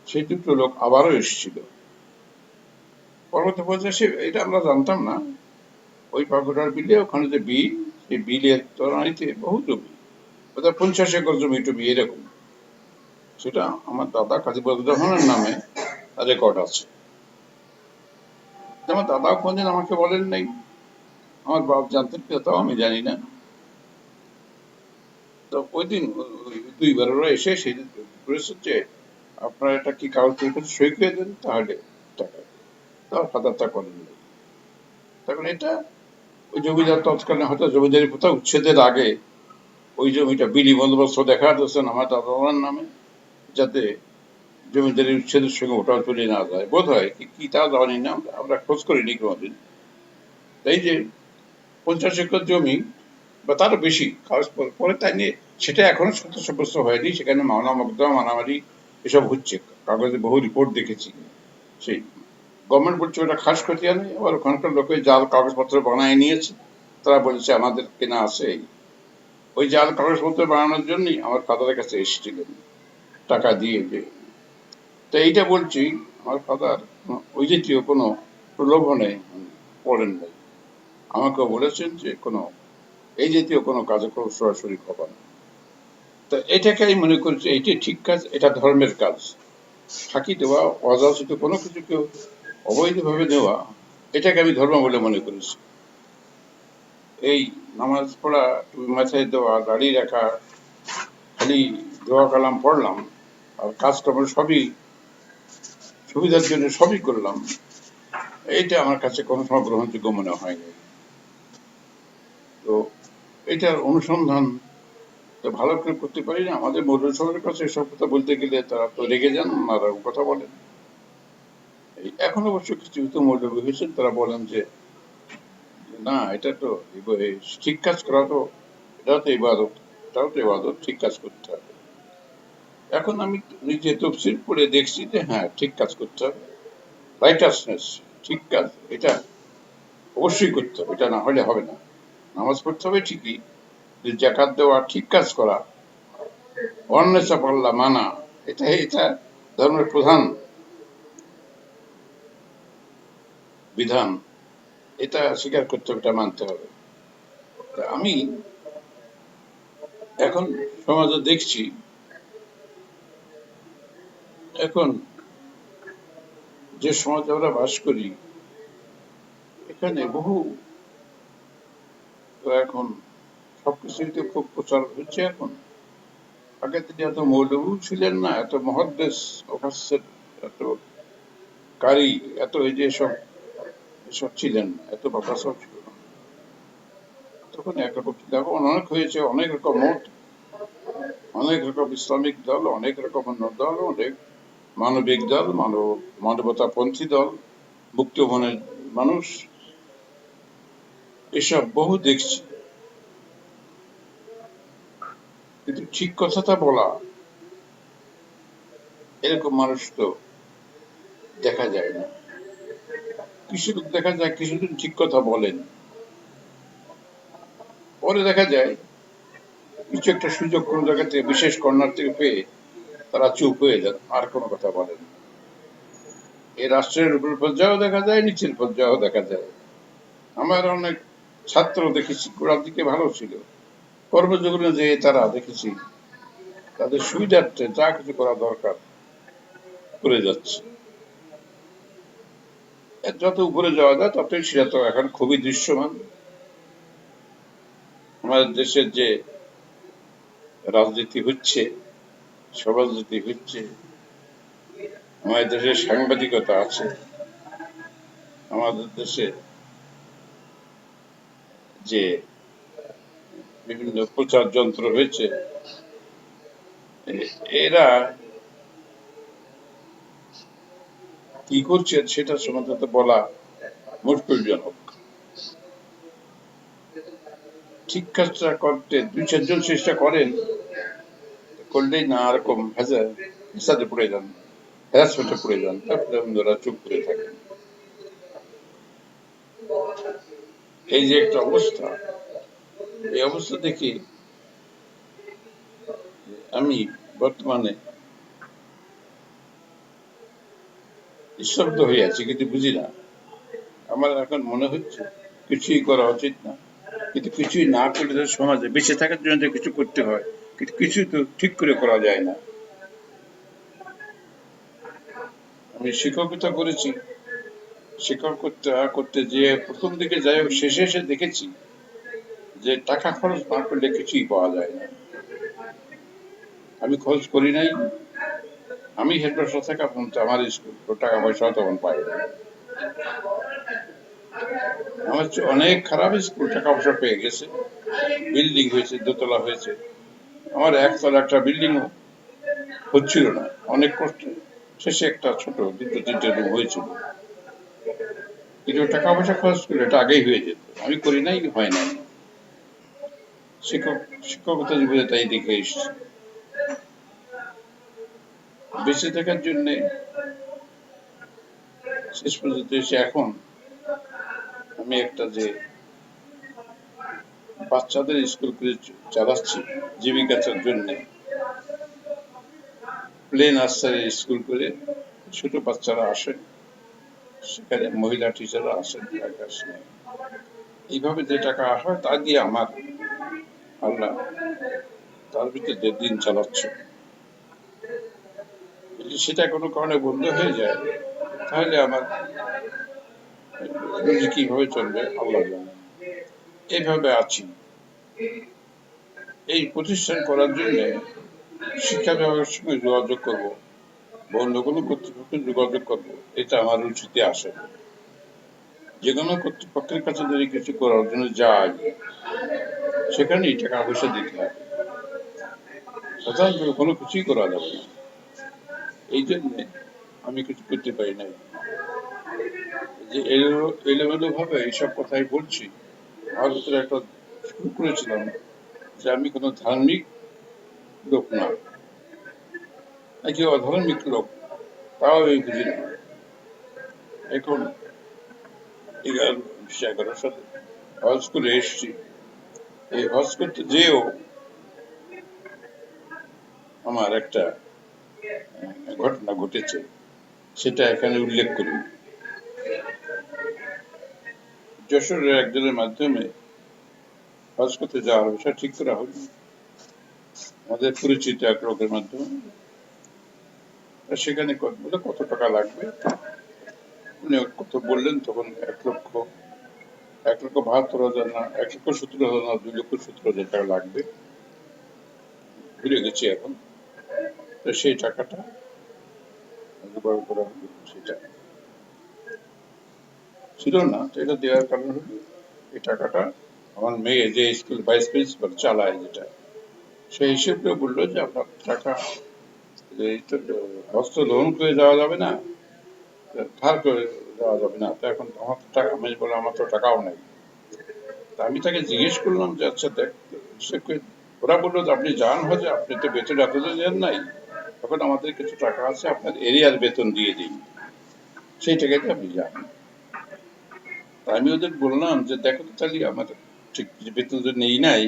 সেই দুটো লোক আবারও এসেছিল। পরবর্তী পর্যায়ে এটা আমরা জানতাম না, ওই পাকুড়ার বিলে ওখানে যে বিল, সেই বিলের তলানিতে বহু জমি, বোধহয় 50 একর জমি টমি এরকম, সেটা আমার দাদা কাজী বজলুর রহমানের নামে রেকর্ড আছে। আমার দাদাও কোনদিন আমাকে বলেন নাই, আমার বাপ জানতেন কি তাও আমি জানি না। তো ওই দিন 2বার ওরা এসে সেই করেছে যে আপনারা এটা কি কাগজের কাছে সই করে দেন, তাহলে টাকা। তার ফাদার তা করেন নাই। তখন এটা ওই জমিদার তৎকালীন হয়তো জমিদারি প্রথা উচ্ছেদের আগে ওই জমিটা বিলি বন্দোবস্ত দেখা দিচ্ছেন আমার দাদার নামে, যাতে জমিদারি উচ্ছেদের সঙ্গে ওটাও চলে না যায়, বোধ হয় কি তা জানি না, আমরা খোঁজ করিনি কোনোদিন। তাই যে 50 একর জমি বা তারও বেশি কাগজ পরে তাই নিয়ে, সেটা এখনো সত্য সাব্যস্ত হয়নি, সেখানে মামলা মোকদ্দমা মারামারি এসব হচ্ছে, কাগজে বহু রিপোর্ট দেখেছি। সেই গভর্নমেন্ট বলছে ওটা খাস খতিয়ান নেই, আবার ওখানকার লোকে জাল কাগজপত্র বানায় নিয়েছে, তারা বলেছে আমাদের কেনা আছে। ওই জাল কাগজপত্র বানানোর জন্যই আমার ফাদারের কাছে এসেছিলেন টাকা দিয়ে যে। তো এইটা বলছি, আমার ফাদার ওই জাতীয় কোনো প্রলোভনে পড়েন নাই। আমাকে বলেছেন যে কোনো এই জাতীয় কোনো কাজে কোনো সরাসরি হবে না। তো এটাকে আমি মনে করছি এইটাই ঠিক কাজ, এটা ধর্মের কাজ। ফাঁকি দেওয়া, অযাচিত কোনো কিছুকে অবৈধভাবে দেওয়া, এটাকে আমি ধর্ম বলে মনে করেছি। এই নামাজ পড়া, টুপি মাথায় দেওয়া, দাড়ি রাখা, খালি দোয়া কালাম পড়লাম আর কাজকর্ম সবই সুবিধার জন্য সবই করলাম, এইটা আমার কাছে কোনো সময় গ্রহণযোগ্য মনে হয়নি। তো এটার অনুসন্ধান তো ভালো করে করতে পারি না। আমাদের মৌলভী সাহেবের কাছে এসব কথা বলতে গেলে তারা তো রেগে যান, নানা কথা বলেন। এখন অবশ্য কিছু কিছু মৌলভী হয়েছেন, তারা বলেন যে না, এটা তো ঠিক কাজ করা, তো এটাও তো ইবাদত, এটাও তো ইবাদত, ঠিক কাজ করতে হবে। এখন আমি নিজে তফসিল পড়ে দেখছি যে হ্যাঁ, ঠিক কাজ করতে হবে, রাইটাসনেস, ঠিক কাজ, এটা অবশ্যই করতে হবে, এটা না হলে হবে না। নামাজ পড়তে হবে ঠিকই, জাকাত দেওয়া, ঠিক কাজ করা, অন্যের পাল্লা মানা, এটা এটা ধর্মের প্রধান বিধান, এটা স্বীকার করতে হবে, এটা মানতে হবে। আমি এখন সমাজে দেখছি, এখন যে সমাজে আমরা বাস করি, এখানে বহু, এখন সবকিছুই তো খুব প্রচার হচ্ছে এখন। আগে তিনি এত মৌলভী ছিলেন না, এত মহাদ্দেশ মুফাসসির, এত কারি, এত এই যে সব এসব ছিলেন না, এত প্রকাশক ছিল না। তখন একরকম ছিল, এখন অনেক হয়েছে, অনেক রকম মত, অনেক রকম ইসলামিক দল, অনেক রকম অন্য দল, অনেক মানবিক দল, মানবতাপন্থী দল, মুক্ত মনের মানুষ, এসব বহু দেখছি। কিন্তু ঠিক কথাটা বলা, এরকম মানুষ তো দেখা যায় না। কিছু লোক দেখা যায় কিছুদিন ঠিক কথা বলেন, পরে দেখা যায় কিছু একটা সুযোগ কোনো জায়গা থেকে, বিশেষ কর্নার থেকে পেয়ে তারা চুপ হয়ে যান, আর কোনো কথা বলেন না। এই রাষ্ট্রের উপর পর্যায়েও দেখা যায়, নিচের পর্যায়েও দেখা যায়। আমার অনেক ছাত্র দেখেছি, গোড়ার দিকে ভালো ছিল, কর্মজীবনে যে তারা দেখেছি তাদের সুবিধার্থে যা কিছু করা দরকার করে যাচ্ছে। যত উপরে যাওয়া যায় ততই সেটা তো এখন খুবই দৃশ্যমান। আমাদের দেশের যে রাজনীতি হচ্ছে, সমাজনীতি হচ্ছে, আমাদের দেশে সাংবাদিকতা আছে, আমাদের দেশে যে বিভিন্ন প্রচার যন্ত্র হয়েছে, এরা কি করছে সেটা সম্বন্ধে বলা মুশকিলজনক। ঠিক কাজটা করতে 2-4 জন চেষ্টা করেন, করলেই না এরকম ফেসাদে পড়ে যান, হ্যারাসমেন্টে পড়ে যান, তারপরে ওরা চুপ করে থাকেন। এই যে একটা অবস্থা, এই অবস্থা দেখে আমি বর্তমানে নিঃশব্দ হয়ে আছি, কিন্তু বুঝি না। আমার এখন মনে হচ্ছে কিছুই করা উচিত না, কিন্তু কিছুই না করলে তো সমাজে বেঁচে থাকার জন্য তো কিছু করতে হয়, কিন্তু কিছুই তো ঠিক করে করা যায় না। আমি শিক্ষকতা করেছি, শিক্ষক করতে করতে যে প্রথম দিকে যাই হোক, শেষে এসে দেখেছি যে টাকা খরচ না করলে কিছুই পাওয়া যায় না। আমি খরচ করি নাই, আমি হেডমাস্টার থাকা পর্যন্ত আমার স্কুল টাকা পয়সা তখন পাই। আমার চেয়ে অনেক খারাপ স্কুল টাকা পয়সা পেয়ে গেছে, বিল্ডিং হয়েছে, দোতলা হয়েছে। আমার একতলা একটা বিল্ডিং হচ্ছিল না, অনেক কষ্টে শেষে একটা ছোট 2-3টে রুম হয়েছিল, কিন্তু টাকা পয়সা খরচ করে এটা আগেই হয়ে যেত। আমি করি নাই, হয় নাই। শিক্ষক শিক্ষকতা জীবনে তাই দেখে এসেছি। বেঁচে থাকার জন্য শেষ পর্যন্ত এসে এখন আমি একটা যে বাচ্চাদের স্কুল করে চালাচ্ছি জীবিকার জন্য, প্লে নার্সারি স্কুল করে ছোট বাচ্চারা আসেন, সেখানে মহিলা টিচাররা আসেন, এইভাবে যে টাকা হয় তা দিয়ে আমার আল্লাহ তার ভিতরে দিন চালাচ্ছে। যদি সেটা কোনো কারণে বন্ধ হয়ে যায়, তাহলে আমার রুজি কিভাবে চলবে আল্লাহ জানে। এইভাবে আছি। এই প্রতিষ্ঠান করার জন্য শিক্ষা বিভাগের সঙ্গে যোগাযোগ করব, অন্য কোনো কর্তৃপক্ষের যোগাযোগ করব, এটা আমার রুচিতে আসে। যে কোনো কর্তৃপক্ষের কাছে যদি কিছু করার জন্য যাই, সেখানেই টাকা পয়সা দিতে হবে, সাধারণত কোনো কিছুই করা যাবে না। এই জন্যে আমি কিছু করতে পারি নাই। যে এলোমেলো ভাবে এইসব কথাই বলছি, আমার ভিতরে একটা শুরু করেছিলাম যে আমি কোনো ধার্মিক লোক না, নাকি অধার্মিক লোক, তাও আমি বুঝি না। এখন 11 সালে হজ করে এসছি। এই হজ করতে যেও আমার একটা ঘটনা ঘটেছে, সেটা এখানে উল্লেখ করি। যশোরের একজনের মাধ্যমে হজ করতে যাওয়ার বিষয় ঠিক করা হল, আমাদের পরিচিত এক লোকের মাধ্যমে। সেখানে বলে কত টাকা লাগবে, উনি কত বললেন, তখন 1,72,000 না, 1,70,000 না, 2,70,000 টাকা লাগবে, ভুলে গেছি এখন। সেই টাকাটা জোগাড় করা হলো, সেটা ছিল না, তো এটা দেওয়ার কারণ হলো এই টাকাটা আমার মেয়ে যে স্কুল ভাইস প্রিন্সিপাল চালায়, যেটা সেই হিসেব করে বললো যে আপনার টাকা হস্ত লোন করে দেওয়া যাবে না, ধার করে দেওয়া যাবে না। তো এখন আমার টাকা, আমি বলে আমার তো টাকাও নেই। তা আমি তাকে জিজ্ঞেস করলাম যে আচ্ছা দেখ, হিসেব করে ওরা বললো যে আপনি যান হজে, আপনি তো বেতন এতদিন দেন নাই, এখন আমাদের কিছু টাকা আছে, আপনার এরিয়ার বেতন দিয়ে দিই, সেই টাকাতে আপনি যান। আমি ওদের বললাম যে দেখো তো তাহলে আমার ঠিক বেতন তো নেই নাই,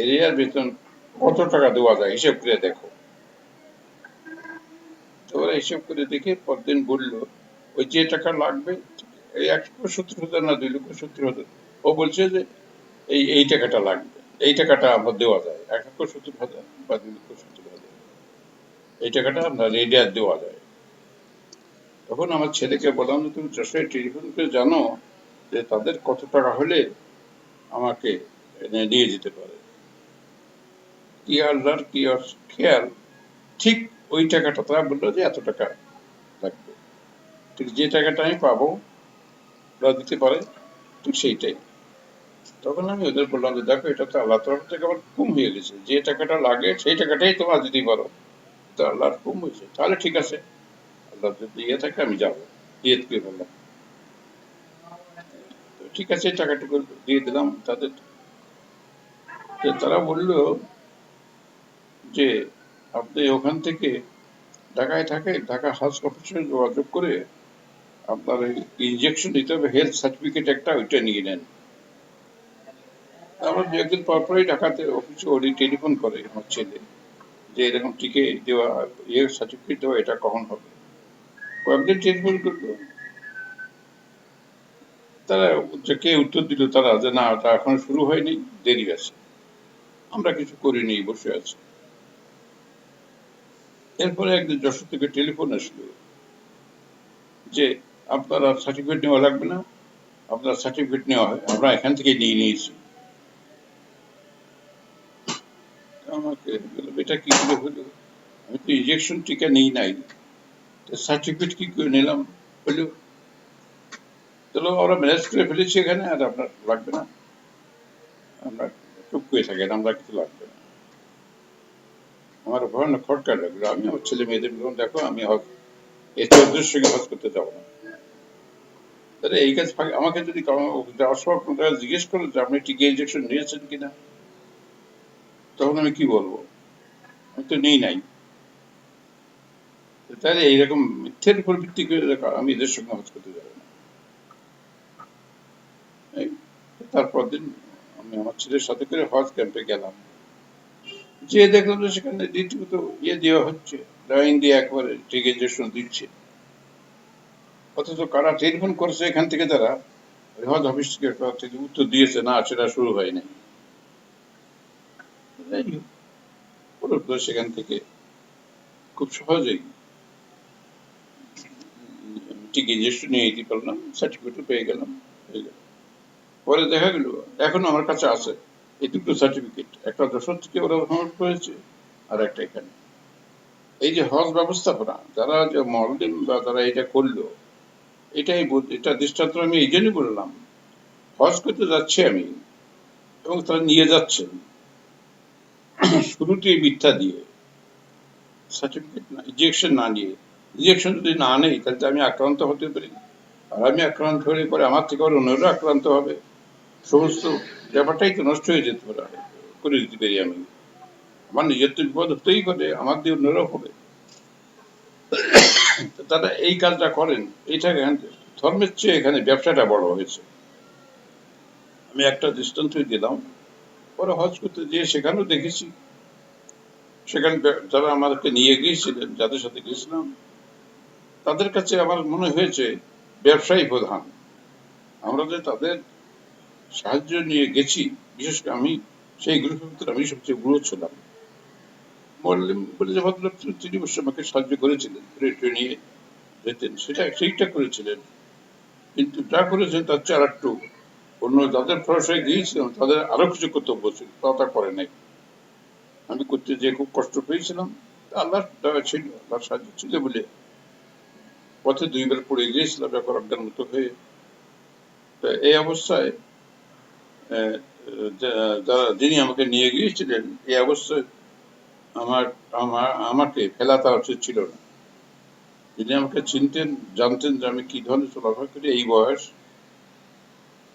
এরিয়ার বেতন কত টাকা দেওয়া যায় হিসেব করে দেখো। তো ওরা হিসেব করে দেখে পরদিন বললো ওই যে টাকা লাগবে, এই 1,70,000 না 2,70,000, ও বলছে যে এই টাকাটা লাগবে, এই টাকাটা আমরা দেওয়া যায়, 1,70,000 বা 2,70,000, এই টাকাটা আমরা এরিয়ার দেওয়া যায়। তখন আমার ছেলেকে বললাম যে তুমি যশোরে টেলিফোন করে জানো যে তাদের কত টাকা হলে আমাকে নিয়ে যেতে পারে। কি আল্লাহর কি খেয়াল, ঠিক ওই টাকাটা তারা বললো যে এত টাকা লাগবে, ঠিক যে টাকাটা আমি পাবো ওরা দিতে পারে, ঠিক সেইটাই। তখন আমি ওদের বললাম যে দেখো এটা তো আল্লাহ তরফ থেকে আবার কম হয়ে গেছে, যে টাকাটা লাগে সেই টাকাটাই তোমরা দিতে পারো, তো আল্লাহর কম হয়েছে, তাহলে ঠিক আছে, আল্লাহ যদি ইয়ে থাকে আমি যাবো, ইয়ে বললাম। ঠিক আছে, টাকাটুকু দিয়ে দিলাম তাদের। তো তারা বলল যে আপনি ওখান থেকে ঢাকায় থাকে, ঢাকা হাউস অফিসে যোগাযোগ করে আপনার ইনজেকশন দিতে হবে, হেলথ সার্টিফিকেট একটা, ওইটা নিয়ে নেন। আমরা দু একদিন পর পরই ঢাকাতে অফিসে ওই টেলিফোন করে আমার ছেলে যে এরকম টিকে দেওয়া, সার্টিফিকেট দেওয়া, এটা কখন হবে। কয়েকদিন টেলিফোন করলো, তারা কে উত্তর দিল তারা যে না, ওটা এখন শুরু হয়নি, দেরি আছে। আমরা কিছু করিনি, বসে আছি। এরপরে একদিন যশোর থেকে টেলিফোন আসলো যে আপনার আর সার্টিফিকেট নেওয়া লাগবে না, আপনার সার্টিফিকেট নেওয়া হয়, আমরা এখান থেকে নিয়ে নিয়েছি। আমাকে বললাম, এটা কি করে হলো? আমি তো ইঞ্জেকশন টিকা নিই নাই, সার্টিফিকেট কি করে নিলাম? বললো চলো আমরা ম্যানেজ করে ফেলেছি এখানে, আর আপনার লাগবে না, আমরা চুপ করে থাকেন, আমরা কিছু লাগবে না। আমার ভয়ানক খটকা লাগলো। আমি আমার ছেলে মেয়েদের বললাম, দেখো আমি এই চৌধুরীর সঙ্গে হজ করতে যাবো না। তাহলে এই কাজ আমাকে যদি যাওয়ার সময় আপনারা জিজ্ঞেস করেন যে আপনি টিকা ইঞ্জেকশন নিয়েছেন কিনা, তখন আমি কি বলবো? আমি তো নেই নাই। তাহলে এইরকম মিথ্যের উপর ভিত্তি করে আমি এদের সঙ্গে হজ করতে যাবো না। তারপর দিন আমি আমার ছেলের সাথে করে হজ ক্যাম্পে গেলাম, যে দেখলাম যে সেখানে রীতিমত দেওয়া হচ্ছে, লাইন দিয়ে একবারে টিকা ইঞ্জেকশন দিচ্ছে। অথচ কারা টেলিফোন করছে এখান থেকে, তারা হজ অফিস থেকে উত্তর দিয়েছে না, সেটা শুরু হয়নি। সেখান থেকে খুব সহজেই টিকা ইঞ্জেকশন নিয়ে যেতে পারলাম, সার্টিফিকেটও পেয়ে গেলাম, হয়ে গেল। পরে দেখা গেল এখনো আমার কাছে আছে এই দুটো সার্টিফিকেট, একটা যশোর থেকে ওরা সংগ্রহ করেছে, আর একটা এখানে। এই যে হজ ব্যবস্থাপনা যারা যে মডেল বা যারা এটা করলো, এটা দৃষ্টান্ত আমি এই জন্যই বললাম, হজ করতে যাচ্ছি আমি এবং তারা নিয়ে যাচ্ছেন শুরুতেই মিথ্যা দিয়ে, সার্টিফিকেট না, ইঞ্জেকশন না নিয়ে। ইঞ্জেকশন যদি না নেই তাহলে আমি আক্রান্ত হতে পারি, আর আমি আক্রান্ত হলে পরে আমার থেকে আবার অন্যরা আক্রান্ত হবে, সমস্ত ব্যাপারটাই তো নষ্ট হয়ে যেতে পারে, করে দিতে পারি আমি। আমার নিজের তো বিপদ হতেই পারে, আমার দিয়ে অন্যরাও হবে। তারা এই কাজটা করেন, এটা ধর্মের চেয়ে এখানে ব্যবসাটা বড় হয়েছে। আমি একটা দৃষ্টান্ত দিলাম, পরে হজ করতে যেয়ে সেখানেও দেখেছি, সেখানে যারা আমাদেরকে নিয়ে গিয়েছিলেন, যাদের সাথে গেছিলাম, তাদের কাছে আমার মনে হয়েছে ব্যবসায়ী প্রধান। আমরা যে তাদের সাহায্য নিয়ে গেছি, বিশেষ করে আমি সেই গ্রুপের ভিতরে আমি সবচেয়ে বুড়ো ছিলাম। বলে যে ভদ্রলোক তিনি অবশ্য আমাকে সাহায্য করেছিলেন, নিয়ে যেতেন, সেইটা করেছিলেন, কিন্তু যা করেছেন তার চেয়ে আর একটু অন্য যাদের প্রশ্রয় গিয়েছিলাম তাদের আরো কিছু কর্তব্য ছিল, তা করে নাই। আমি করতে যেয়ে খুব কষ্ট পেয়েছিলাম। আল্লাহ ছিল, আল্লাহর সাহায্য ছিল বলে পথে 2 বার পড়ে গিয়েছিলাম যখন অজ্ঞান মতো হয়ে। তো এই অবস্থায় যিনি আমাকে নিয়ে গিয়েছিলেন, এই অবস্থায় আমাকে ফেলা তার উচিত ছিল না। যিনি আমাকে চিনতেন, জানতেন যে আমি কি ধরনের চলাফেরা করি, এই বয়স,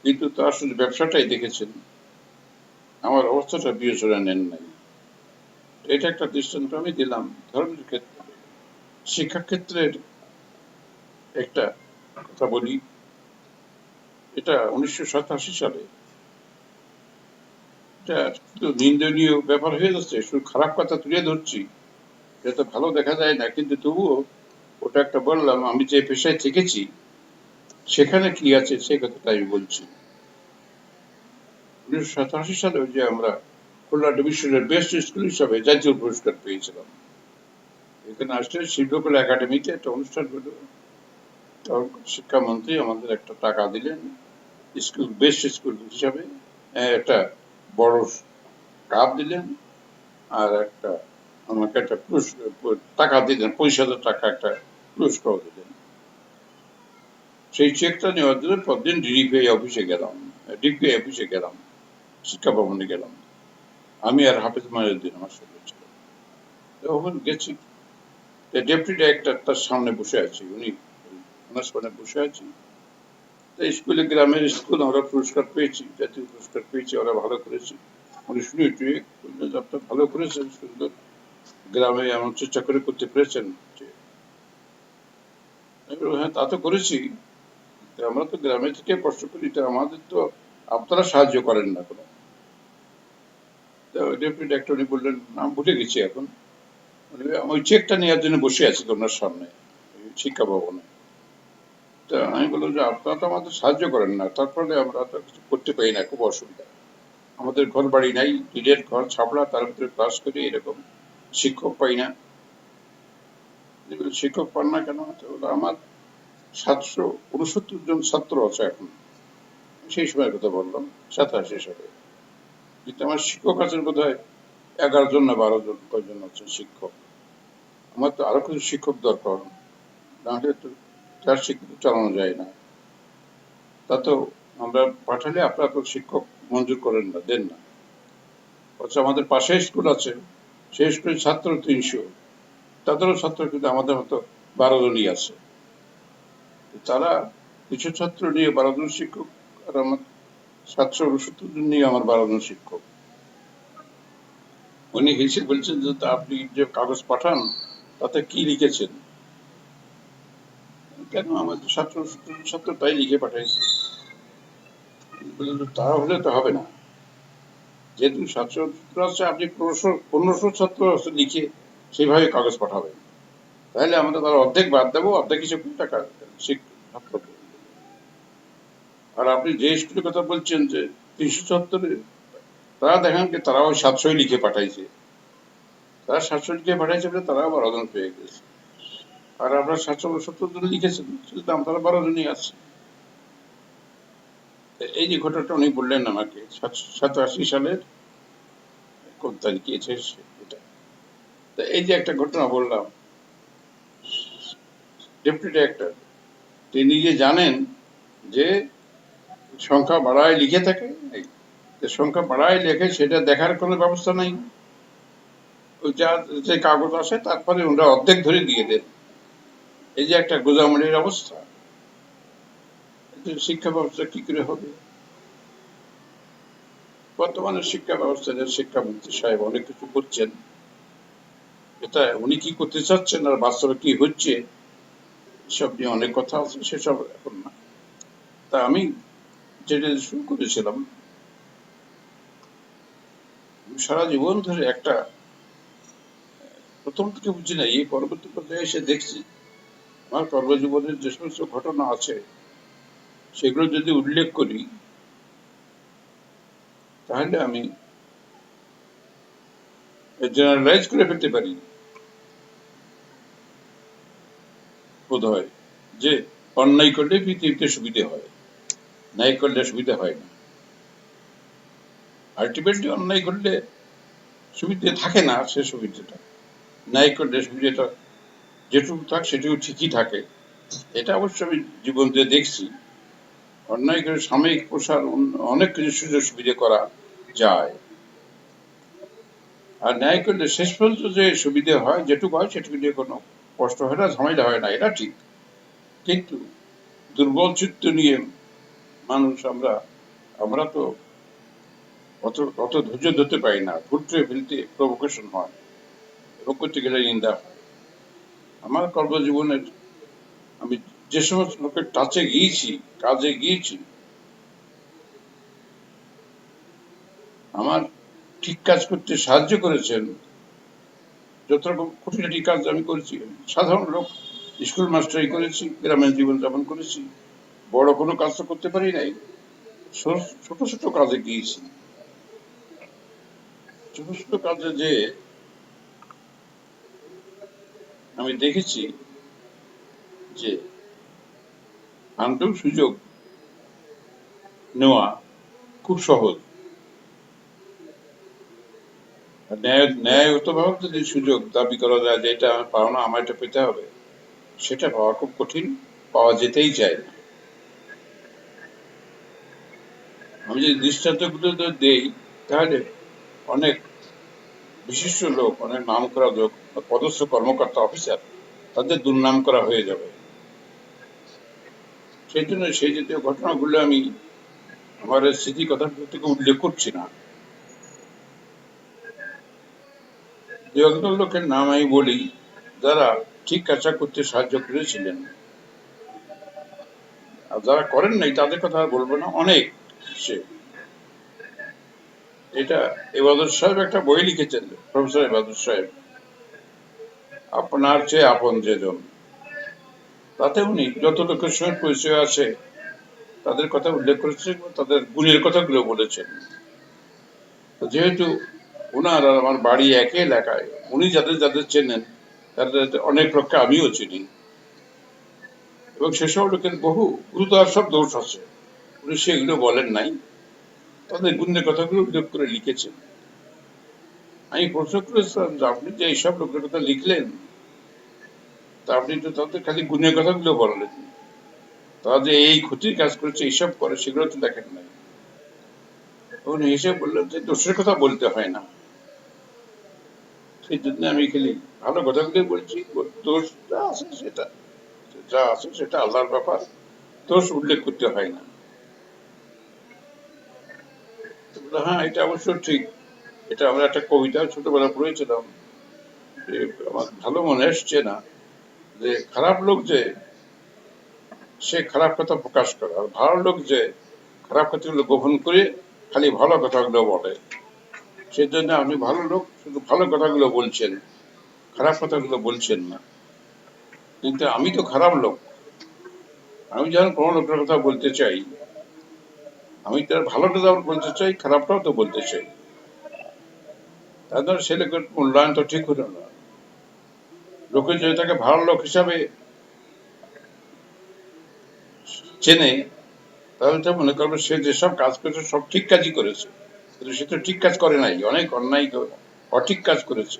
কিন্তু তার শুধু ব্যবসাটাই দেখেছেন, আমার অবস্থাটা বিবেচনা নেন নাই। এটা একটা দৃষ্টান্ত আমি দিলাম ধর্মের ক্ষেত্রে। শিক্ষাক্ষেত্রের একটা কথা বলি, এটা 1987 সালে, এটা কিন্তু নিন্দনীয় ব্যাপার হয়ে যাচ্ছে, শুধু খারাপ কথা তুলে ধরছি, এটা ভালো দেখা যায় না, কিন্তু তবুও ওটা একটা বললাম। আমি যে পেশায় থেকেছি সেখানে কি আছে সেই কথাটা আমি বলছি। 1987 সালে যে আমরা খুলনা ডিভিশনের বেস্ট স্কুল হিসাবে জাতীয় পুরস্কার পেয়েছিলাম, এখানে আসলে শিল্পকলা একাডেমিতে একটা অনুষ্ঠান হলো, তখন শিক্ষামন্ত্রী আমাদের একটা টাকা দিলেন স্কুল বেস্ট স্কুল হিসাবে, একটা বড় কাপ দিলেন, আর আমাকে একটা টাকা দিলেন, 25,000 টাকা একটা পুরস্কার দিলেন। সেই চেকটা নেওয়ার জন্য পরদিন ডিডিপিআই অফিসে গেলাম, শিক্ষা ভবনে গেলাম, আমি আর হাফেজ মাইনুদ্দিন আমার সঙ্গে ছিল। ওখানে গেছি, ডেপুটি ডাইরেক্টর তার সামনে বসে আছি, উনি ওনার সামনে বসে আছি। স্কুলে, গ্রামের স্কুল আমরা পুরস্কার পেয়েছি, জাতীয় পুরস্কার পেয়েছি, ওরা ভালো করেছি। উনি শুনে টুয়ে বললেন যে, আপনার ভালো করেছেন, সুন্দর গ্রামে এমন চেষ্টা করে করতে পেরেছেন। আমি বললাম, হ্যাঁ তা তো করেছি, আমরা তো গ্রামে থেকে কষ্ট করি, তো আমাদের তো আপনারা সাহায্য করেন না কোনো। ডেপুটি ডাক্তার উনি বললেন, নাম ভুলে গেছি এখন, ওই চেকটা নেওয়ার জন্য বসে আছি ওনার সামনে শিক্ষা ভবনে। তা আমি বললাম যে, আপনারা তো আমাদের সাহায্য করেন না, তারপরে আমরা তো কিছু করতে পারি না, খুব অসুবিধা। আমাদের ঘর বাড়ি নাই, টিনের ঘর ছাপড়া, তার ভিতরে ক্লাস করি, এরকম শিক্ষক পাই না। শিক্ষক পান না কেন? আমার 769 জন ছাত্র আছে এখন, সেই সময়ের কথা বললাম, 87 সালে। কিন্তু আমার শিক্ষক আছেন বোধ হয় 11 জন না 12 জন, কয়জন আছে শিক্ষক। আমার তো আরো কিছু শিক্ষক দরকার, নাহলে তো তার শিক্ষক চালানো যায় না। তা তো আমরা পাঠালে আপনারা তো শিক্ষক মঞ্জুর করেন না, দেন না। অথচ আমাদের পাশে স্কুল আছে, সেই স্কুলের ছাত্র 300, তাদেরও ছাত্র কিন্তু আমাদের মতো 12 জনই আছে। তারা কিছু ছাত্র নিয়ে 12 জন শিক্ষক, আর আমার 769 জন নিয়ে আমার 12 জন শিক্ষক। উনি হেসে বলছেন যে, তা আপনি যে কাগজ পাঠান তাতে কি লিখেছেন? কেন, আমাদের 769 জন ছাত্র তাই লিখে পাঠাইছে। বললেন, তা হলে তো হবে না, যেহেতু 770 আছে, আপনি 1500 ছাত্র লিখে সেইভাবে কাগজ পাঠাবেন, তাহলে আমরা তার অর্ধেক বাদ দেবো, অর্ধেক হিসেবে টাকা ছাত্রকে। আর আপনি যে স্কুলের কথা বলছেন যে 370, তারা দেখেন কি তারা ওই 700 লিখে পাঠাইছে, তারা 700 লিখে পাঠাইছে বলে তারা 12 জন পেয়ে গেছে। আর আমরা 770 জন লিখেছেন, সেটা তারা 12 জনই আছে। এই যে ঘটনাটা উনি বললেন আমাকে 87 সালের কোন তারিখে এটা। এই যে একটা ঘটনা বললাম, ডেপুটি ডাইরেক্টর তিনি নিজে জানেন যে সংখ্যা বাড়ায় লিখে থাকে, সংখ্যা বাড়ায় লেখে, সেটা দেখার কোনো ব্যবস্থা নাই। ওই যে কাগজ আসে তারপরে ওরা অর্ধেক ধরে দিয়ে দেন। এই যে একটা গোজামিনের অবস্থা, শিক্ষা ব্যবস্থা কি করে হবে? বর্তমানে শিক্ষা ব্যবস্থা, শিক্ষামন্ত্রী সাহেব অনেক কিছু করছেন, এটা উনি কি করতে চাচ্ছেন আর বাস্তবে কি হচ্ছে এসব নিয়ে অনেক কথা আছে, সেসব এখন না। তা আমি যেটা শুরু করেছিলাম, সারা জীবন ধরে একটা, প্রথম থেকে বুঝি না, এই পরবর্তী পর্যায়ে এসে দেখছি আমার কর্মজীবনের যে সমস্ত ঘটনা আছে সেগুলো যদি উল্লেখ করি তাহলে আমি জেনারেলাইজ করে ফেলতে পারি বোধ হয়, যে অন্যায় করলে পৃথিবীতে সুবিধে হয়, ন্যায় করলে সুবিধা হয় না। আলটিমেটলি অন্যায় করলে সুবিধে থাকে না, সে সুবিধাটা ন্যায় করলে সুবিধাটা যেটুকু থাক সেটুকু ঠিকই থাকে। এটা অবশ্য আমি জীবন দিয়ে দেখছি, অন্যায় করে সাময়িক প্রসার অনেক কিছু সুযোগ সুবিধা করা যায়, আর ন্যায় করলে শেষ পর্যন্ত যে সুবিধা হয়, যেটুকু হয় সেটুকু নিয়ে কোনো কষ্ট হয় না, ঝামেলা হয় না, এটা ঠিক। কিন্তু দুর্বল চিত্ত নিয়ে মানুষ, আমরা তো অত ধৈর্য ধরতে পারি না, ঘুরতে ফিরতে প্রভোকেশন হয় এবং করতে গেলে নিন্দা হয়। আমার কর্মজীবনের আমি যে সমস্ত লোকের টাচে গিয়েছি, কাজে গিয়েছি, আমার ঠিক কাজ করতে সাহায্য করেছেন, যত রকম খুঁটিনাটি কাজ আমি করেছি। সাধারণ লোক, স্কুল মাস্টারি করেছি, গ্রামের জীবনযাপন করেছি, বড় কোনো কাজ তো করতে পারি নাই, ছোট ছোট কাজে গিয়েছি। ছোট ছোট কাজে যে আমি দেখেছি যে আনতেও সুযোগ নেওয়া খুব সহজ, ন্যায়গতভাবে যদি সুযোগ দাবি করা যায় যে এটা আমার পাওনা, আমার এটা পেতে হবে, সেটা পাওয়া খুব কঠিন, পাওয়া যেতেই চায় না। আমি যদি দৃষ্টান্তগুলো দেই তাহলে অনেক বিশিষ্ট লোক, অনেক নাম করা লোক, পদস্থ কর্মকর্তা, অফিসার, তাদের দুর্নাম করা হয়ে যাবে। সেই জন্য সেই জাতীয় ঘটনাগুলো আমি আমার স্মৃতি কথা থেকে উল্লেখ করছি না। দু একজন লোকের নাম আমি বলি যারা ঠিক কাজটা করতে সাহায্য করেছিলেন, আর যারা করেন নাই তাদের কথা আর বলবো না। অনেক সে এটা এবাদত সাহেব একটা বই লিখেছেন, প্রফেসর এবাদত সাহেব, আপনার চেয়ে আপন যেজন। তাতে উনি যত লোকের সঙ্গে পরিচয় আছে তাদের কথা উল্লেখ করেছেন, তাদের গুণের কথাগুলো বলেছেন। তো যেহেতু ওনার আর আমার বাড়ি একই এলাকায়, উনি যাদের যাদের চেনেন তাদের অনেক লোককে আমিও চিনি, এবং সেসব লোকের বহু গুরুতর সব দোষ আছে, উনি সেগুলো বলেন নাই, তাদের গুণের কথাগুলো উল্লেখ করে লিখেছেন। আমি প্রশ্ন করেছিলাম যে আপনি যে এইসব লোকের কথা লিখলেন, তা আপনি তো তাদের খালি গুণের কথাগুলো বললেন, তারা যে এই ক্ষতির কাজ করেছে এইসব করে সেগুলো তো দেখেন নাই। উনি এসে বললেন যে দোষের কথা বলতে হয় না, সেই জন্য আমি খালি ভালো কথাগুলো বলছি, দোষ যা আছে সেটা আল্লাহর ব্যাপার, দোষ উল্লেখ করতে হয় না। হ্যাঁ, এটা অবশ্য ঠিক। এটা আমরা একটা কবিতা ছোটবেলা পড়েছিলাম, যে আমার ভালো মনে আসছে না, যে খারাপ লোক যে সে খারাপ কথা প্রকাশ করে, আর ভালো লোক যে খারাপ কথাগুলো গোপন করে খালি ভালো কথাগুলো বলে। সেজন্য আপনি ভালো লোক, শুধু ভালো কথাগুলো বলছেন, খারাপ কথাগুলো বলছেন না। কিন্তু আমি তো খারাপ লোক, আমি যখন কোনো লোকের কথা বলতে চাই, আমি তার ভালোটা যেমন বলতে চাই, খারাপটাও তো বলতে চাই। তাদের সে লোকের মূল্যায়ন তো ঠিক হলো না। লোকে যদি তাকে ভালো লোক হিসাবে চেনে, তাহলে তো মনে করবে সে যেসব কাজ করেছে সব ঠিক কাজই করেছে, কিন্তু সে তো ঠিক কাজ করে নাই, অনেক অন্যায় অঠিক কাজ করেছে।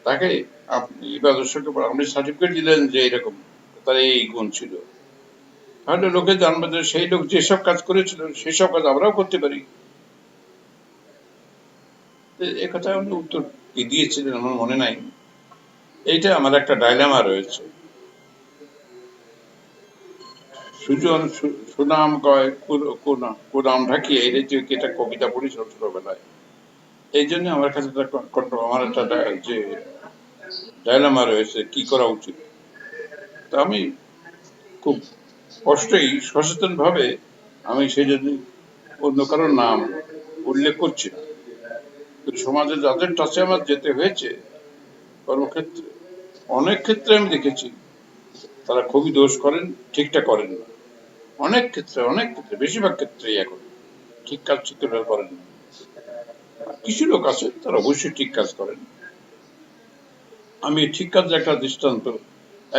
তাকে আপনি ইবাদতকে আপনি সার্টিফিকেট দিলেন যে এরকম তার এই গুণ ছিল, তাহলে লোকে জানবে যে সেই লোক যেসব কাজ করেছিল সেসব কাজ আমরাও করতে পারি। এ কথা উনি উত্তর কি দিয়েছিলেন আমার মনে নাই। এইটা আমার একটা ডাইলেমা রয়েছে। সুজন সুনাম কয় কুনাম ঢাকিয়ে, এই যে একটা কবিতা পড়েছিল ছোটবেলায়, এই জন্য আমার কাছে আমার একটা যে ডাইলেমা রয়েছে কি করা উচিত। তা আমি খুব কষ্টই সচেতন ভাবে আমি সেই জন্য অন্য কারোর নাম উল্লেখ করছি না, কিন্তু সমাজে যাদের কাছে আমার যেতে হয়েছে কর্মক্ষেত্রে, অনেক ক্ষেত্রে আমি দেখেছি তারা খুবই দোষ করেন, ঠিকটা করেন না। অনেক ক্ষেত্রে বেশিরভাগ ক্ষেত্রেই এখন ঠিক কাজ ঠিকভাবে করেন না। কিছু লোক আছে তারা অবশ্যই ঠিক কাজ করেন। আমি ঠিক কাজের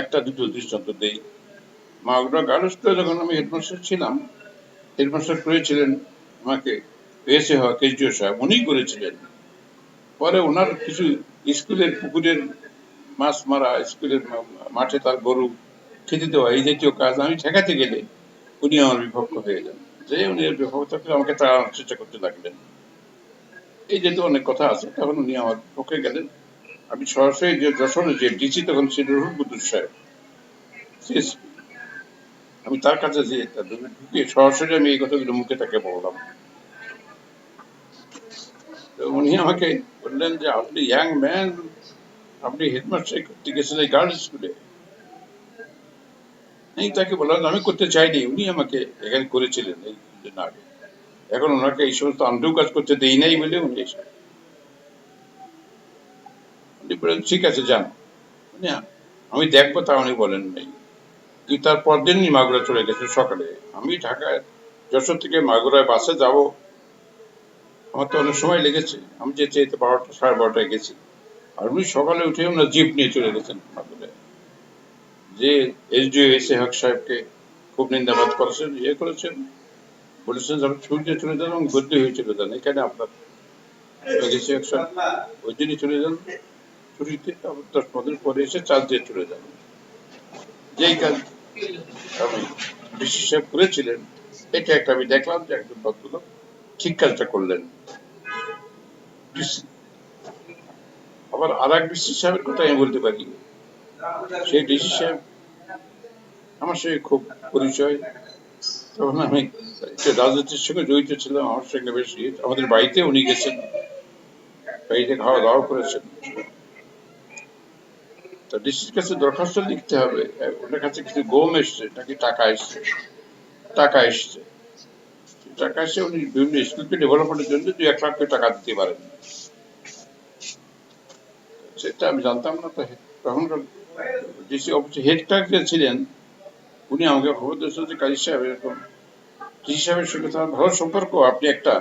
একটা দুটো দৃষ্টান্ত দেই। মাগুরা গার্লস স্কুলে যখন আমি হেডমাস্টার ছিলাম, হেডমাস্টার করেছিলেন আমাকে এসে হওয়া কেজরিও সাহেব, উনিই করেছিলেন। পরে ওনার কিছু স্কুলের পুকুরের মাছ মারা, স্কুলের মাঠে তার গরু খেতে দেওয়া, এই জাতীয় কাজ আমি ঠেকাতে গেলে উনি আমার বিপক্ষ হয়ে যান, যে উনি বিপক্ষ থেকে আমাকে তাড়ানোর চেষ্টা করতে লাগলেন। এই যেহেতু অনেক কথা আছে, তখন উনি আমার পক্ষে গেলেন। আমি সরাসরি যে যশোরে যে ডিসি তখন ছিল রুহুল সাহেব, আমি তার কাছে যে ঢুকে সরাসরি আমি এই কথাগুলো মুখে তাকে বললাম। তো উনি আমাকে বললেন যে আপনি ইয়াং ম্যান, আপনি হেডমাস্টার করতে গেছেন এই গার্লস স্কুলে। আমি তাকে বললাম আমি করতে চাইনি, উনি আমাকে এখানে করেছিলেন এই কিছুদিন আগে। এখন ওনাকে এই সমস্ত আন্ডু কাজ করতে দেই নাই বলে উনি বলেন ঠিক আছে যান। আমি দেখবো তা উনি বলেন নাই। কিন্তু তার পরদিনই মাগুরা চলে গেছে সকালে। আমি ঢাকায় যশোর থেকে মাগুরায় বাসে যাব, আমার তো অনেক সময় লেগেছে, আমি যেতে যেতে 12টা 12:30টায় গেছি। আর উনি সকালে উঠে ওনার জিপ নিয়ে চলে গেছেন মাগুরায়, যে এসডিও এসে হক সাহেবকে খুব নিন্দাবাদ করেছেন, করেছেন, বলেছেন যে আপনি ছুটিতে চলে যান এবং বদলি হয়ে চলে যান, এখানে আপনার গেছে ওই দিনই চলে যান ছুটিতে, 10-15 দিন পরে এসে চার্জ দিয়ে চলে যান। যেই কাজ আমি ডিসি সাহেব করেছিলেন, এটা একটা আমি দেখলাম যে একজন ভদ্রলোক ঠিক কাজটা করলেন। আবার আর এক ডিসি সাহেবের কথা আমি বলতে পারি। সেই ডিসি সাহেব আমার সঙ্গে খুব পরিচয়। তখন আমি রাজনীতির সঙ্গে জড়িত ছিলাম, আমার সঙ্গে বেশি। আমাদের বাড়িতে উনি গেছেন, বাড়িতে খাওয়া দাওয়া করেছেন। তো ডিসির কাছে দরখাস্ত লিখতে হবে, ওনার কাছে কিছু গম এসছে নাকি টাকা এসছে। টাকা এসছে, টাকা এসে উনি বিভিন্ন স্কুলকে ডেভেলপমেন্টের জন্য 2-1 লাখ টাকা দিতে পারেন। সেটা আমি জানতাম না। তো তখন ডিসি অফিসে হেড ক্লার্ক যে ছিলেন, উনি আমাকে খবর দিয়েছেন যে কাজী সাহেব এরকম, ডিসি সাহেবের সঙ্গে তার ভালো সম্পর্ক, আপনি একটা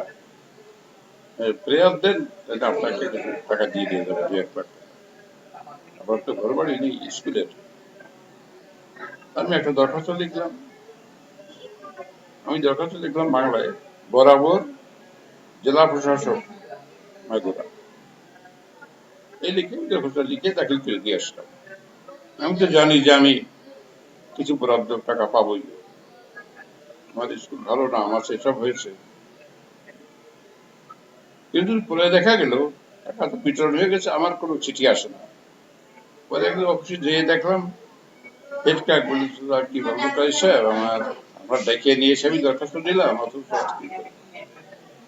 প্রেয়ার দেন, এটা আপনাকে কিছু টাকা দিয়ে দিয়ে দেবো, 2-1 লাখ। আবার তো ঘর বাড়ি নেই স্কুলের। আমি একটা দরখাস্ত লিখলাম। আমি দরখাস্ত লিখলাম বাংলায়, বরাবর জেলা প্রশাসক মাগুরা, এই লিখে দরখাস্ত লিখে দাখিল করে দিয়ে আসলাম। আমি তো জানি যে আমি কিছু বরাদ্দ টাকা পাবোই, আমার স্কুল ভালো না, আমার সেসব হয়েছে। কিন্তু পরে দেখা গেল টাকা তো বিতরণ হয়ে গেছে, আমার কোনো চিঠি আসে না। পরে একদিন অফিসে যেয়ে দেখলাম হেড ক্লার্ক বলেছিল, আর কি বলবো কাজী সাহেব, আমার ডেকে নিয়ে এসে আমি দরখাস্ত দিলাম, অথচ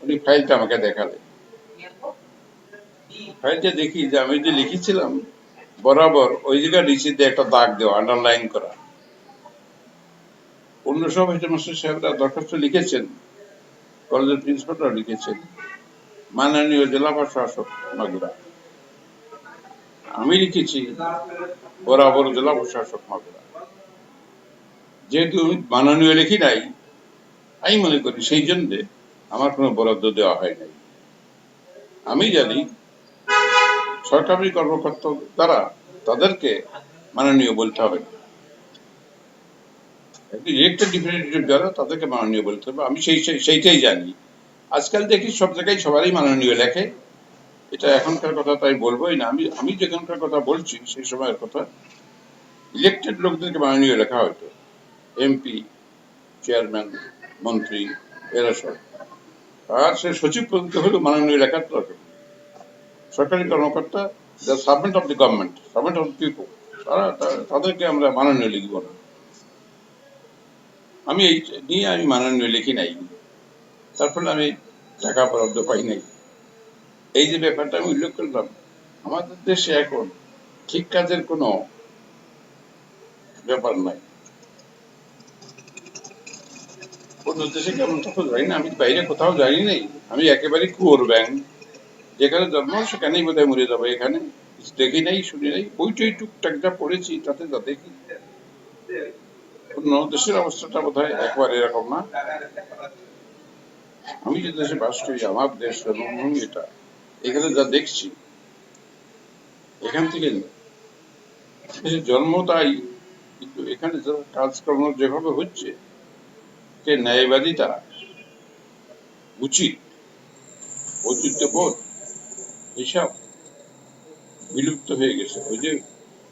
উনি ফাইলটা আমাকে দেখালেন। ফাইলটা দেখি যে আমি যে লিখেছিলাম বরাবর ওই জায়গায় নিচে একটা দাগ দেওয়া, আন্ডারলাইন করা। অন্য সব হেডমাস্টার সাহেবরা দরখাস্ত লিখেছেন, কলেজের প্রিন্সিপালরা লিখেছেন মাননীয় জেলা প্রশাসক মাগুরা। আমি লিখেছি বরাবর জেলা প্রশাসক মাগুরা। যেহেতু আমি মাননীয় লিখি নাই, আমি মনে করি সেই জন্য আমার কোনো বরাদ্দ দেওয়া হয় নাই। আমি জানি সরকারি কর্মকর্তা দ্বারা তাদেরকে মাননীয় বলতে হবে না, ইলেক্টেড রিপ্রেজেন্টেটিভ যারা তাদেরকে মাননীয় বলতে হবে। আমি সেইটাই জানি। আজকাল দেখি সব জায়গায় সবারই মাননীয় লেখে, এটা এখনকার কথা তাই বলবোই না। আমি যেখানকার কথা বলছি সেই সময়ের কথা। ইলেক্টেড লোকদেরকে মাননীয় লেখা হয়তো, এমপি, চেয়ারম্যান, মন্ত্রী, এরা সব। আর সে সচিব পর্যন্ত হলেও মাননীয় লেখার দরকার। সরকারি কর্মকর্তা, the servant of the government, servant of the people, তাদেরকে আমরা মাননীয় লিখব না। আমি এই নিয়ে আমি মাননীয় লিখি নাই, তার ফলে আমি টাকা বরাদ্দ পাই নাই। এই যে ব্যাপারটা আমি উল্লেখ করলাম, আমাদের দেশে এখন ঠিক কাজের কোনো ব্যাপার নাই। অন্য দেশে কেমন তখন জানি না, আমি বাইরে কোথাও জানি নাই। আমি একেবারে কুয়োর ব্যাংক, যেখানে জন্ম সেখানেই বোধ হয় মরে যাবো। এখানে দেখি নাই, শুনি নাই, বইটই টুকটাক যা পড়েছি তাতে যা দেখি। অন্য দেশের অবস্থাটা বোধ হয় একবার এরকম না। আমি যে দেশে বাস করি, আমার দেশ জন্মভূমি এটা, এখানে যা দেখছি, এখান থেকে জন্ম তাই, কিন্তু এখানে যারা কাজকর্ম যেভাবে হচ্ছে, যে ন্যায়বাদিতা, উচিত, ঔচিত্যবোধ, এসব বিলুপ্ত হয়ে গেছে। ওই যে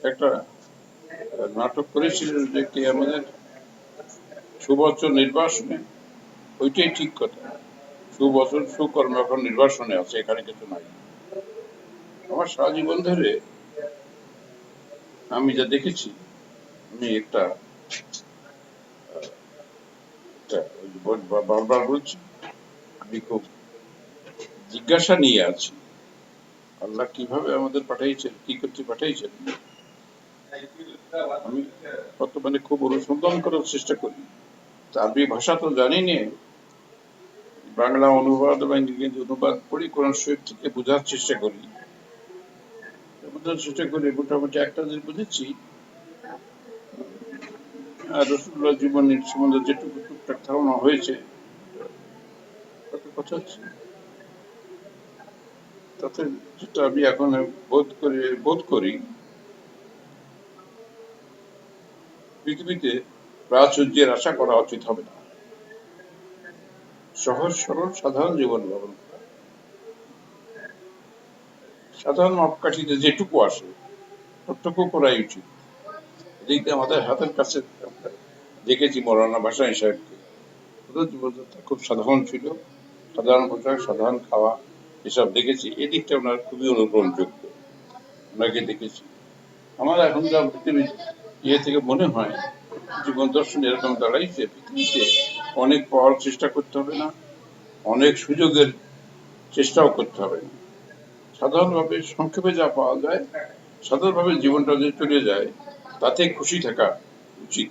একটা নাটক করেছিল যে কি আমাদের সুবছর নির্বাসনে, ওইটাই ঠিক কথা। সুবছর সুকর্ম এখন নির্বাসনে আছে, এখানে কিছু নাই। আমার সারা জীবন ধরে আমি যা দেখেছি, আমি একটা বারবার বলছি, আমি খুব জিজ্ঞাসা নিয়ে আছি, আল্লাহ কিভাবে আমাদের পাঠাইছেন, কি করতে পাঠাইছেন। আমি বর্তমানে খুব অনুসন্ধান করার চেষ্টা করি। আরবি ভাষা তো জানি না, বাংলা অনুবাদ বা ইংরেজি অনুবাদ পড়ি, কোরআন শরীফ থেকে বোঝার চেষ্টা করি। মোটামুটি একটা জিনিস বুঝেছি, রাসূলুল্লাহ জীবনের সম্বন্ধে যেটুকু টুকটাক ধারণা হয়েছে, কথা হচ্ছে তাতে যেটা আমি এখন বোধ করি, পৃথিবীতে প্রাচুর্যের আশা করা উচিত হবে না। সহজ সরল সাধারণ জীবন যাপন করা, সাধারণ মাপকাঠিতে যেটুকু আসে ততটুকু করাই উচিত। এদিক দিয়ে আমাদের হাতের কাছে দেখেছি মৌলানা ভাসানী সাহেবকে, জীবনযাত্রা খুব সাধারণ ছিল, সাধারণ পোশাক, সাধারণ খাওয়া, এসব দেখেছি। এদিকটা ওনার খুবই অনুকরণযোগ্য, ওনাকে দেখেছি। আমার এখন যা পৃথিবীর ইয়ে থেকে মনে হয়, জীবন দর্শন এরকম দাঁড়াইছে, পৃথিবীতে অনেক পাওয়ার চেষ্টা করতে হবে না, অনেক সুযোগের চেষ্টাও করতে হবে না। সাধারণভাবে সংক্ষেপে যা পাওয়া যায়, সাধারণভাবে জীবনটা যে চলে যায়, তাতে খুশি থাকা উচিত।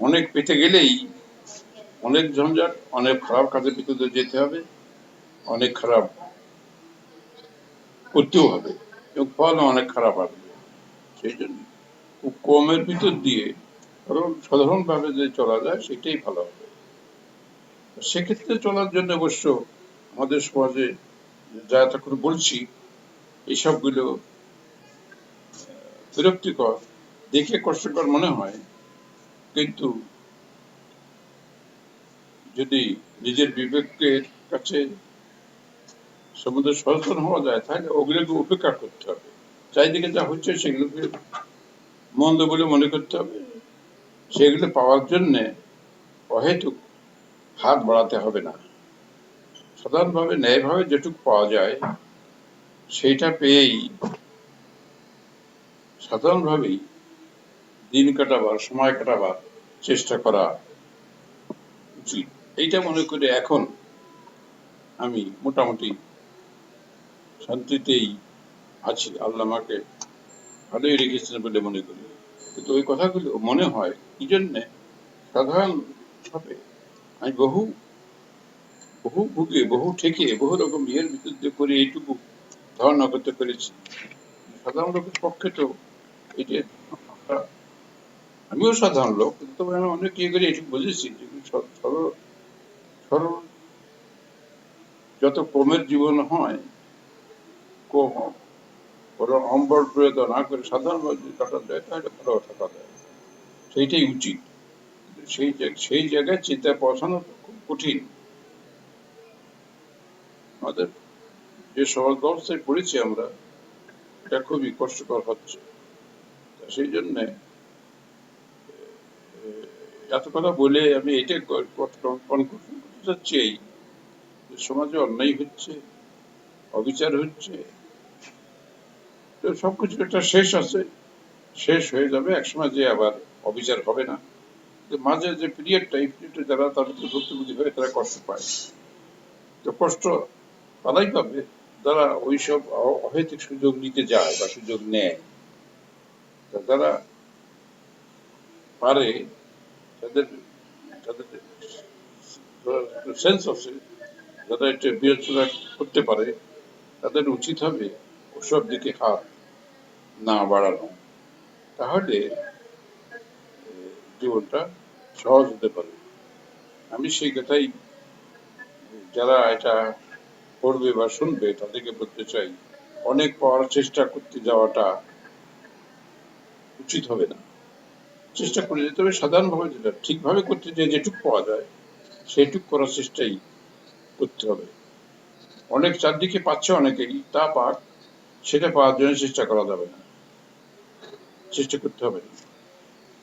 অনেক পেতে গেলেই অনেক ঝঞ্ঝাট, অনেক খারাপ কাজের ভিতরে যেতে হবে, অনেক খারাপ করতেও হবে এবং ফলও অনেক খারাপ আসবে। সেই জন্য খুব কমের ভিতর দিয়ে সাধারণভাবে যে চলা যায় সেটাই ভালো হবে। সেক্ষেত্রে চলার জন্য অবশ্য আমাদের সমাজে যা এতক্ষণ বলছি, এইসবগুলো বিরক্তিকর, দেখে কষ্টকর মনে হয়, কিন্তু যদি নিজের বিবেকের কাছে সম্বন্ধে সচেতন হওয়া যায়, তাহলে ওগুলোকে উপেক্ষা করতে হবে। চারিদিকে যা হচ্ছে সেগুলোকে মন্দ বলে মনে করতে হবে, সেগুলো পাওয়ার জন্যে অহেতুক হাত বাড়াতে হবে না। সাধারণভাবে ন্যায়ভাবে যেটুকু পাওয়া যায় সেইটা পেয়েই সাধারণভাবেই দিন কাটাবার, সময় কাটাবার চেষ্টা করা উচিত। এইটা মনে করে এখন আমি মোটামুটি শান্তিতেই আছি, আল্লাহ আমাকে ভালোই রেখেছেন বলে মনে করি। কিন্তু ওই কথাগুলো মনে হয় কি জন্যে, সাধারণভাবে আমি বহু বহু ভুগে, বহু ঠেকে, বহু রকম ইয়ের ভিতর দিয়ে করে এইটুকু ধারণা করতে পেরেছি। সাধারণ লোকের পক্ষে তো এটা আমিও সাধারণ লোক, কিন্তু আমি অনেক ইয়ে করে এটুকু বুঝেছি যে সরল সরল যত কমের জীবন হয়, কম বড় অম্বল প্রয়োগ না করে সাধারণভাবে যদি কাটা যায় তাহলে ভালো থাকা যায়, সেইটাই উচিত। সেই জায়গায় চিন্তায় পৌঁছানো খুব কঠিন। আমাদের যে সমাজ ব্যবস্থায় পড়েছি আমরা, এটা খুবই কষ্টকর হচ্ছে। সেই জন্যে এত কথা বলে আমি এটা কনক্লুশন করতে চাচ্ছি, এই যে সমাজে অন্যায় হচ্ছে, অবিচার হচ্ছে, তো সবকিছু একটা শেষ আছে, শেষ হয়ে যাবে একসময়, যে আবার অবিচার হবে না। মাঝে যে পিরিয়ডটা, এই পিরিয়ডটা যারা তাদের ভুক্তভোগী হয়ে তারা কষ্ট পায়, তো কষ্ট তারাই পাবে যারা ওইসব অহেতুক সুযোগ নিতে যায় বা সুযোগ নেয়। যারা পারে, তাদের তাদের সেন্স আছে, যারা একটা বিবেচনা করতে পারে, তাদের উচিত হবে ওসব দিকে হাত না বাড়ানো, তাহলে জীবনটা সহজ হতে পারে। আমি সেই কথাই যারা এটা পড়বে বা শুনবে তাদেরকে বলতে চাই, অনেক পাওয়ার চেষ্টা করতে যাওয়াটা উচিত হবে না। চেষ্টা করে যেতে হবে সাধারণভাবে, যেটা ঠিকভাবে করতে, যে যেটুকু পাওয়া যায় সেইটুক করার চেষ্টাই করতে হবে। অনেক চারদিকে পাচ্ছে অনেকেই, তা পাক, সেটা পাওয়ার জন্য চেষ্টা করা যাবে না, চেষ্টা করতে হবে না,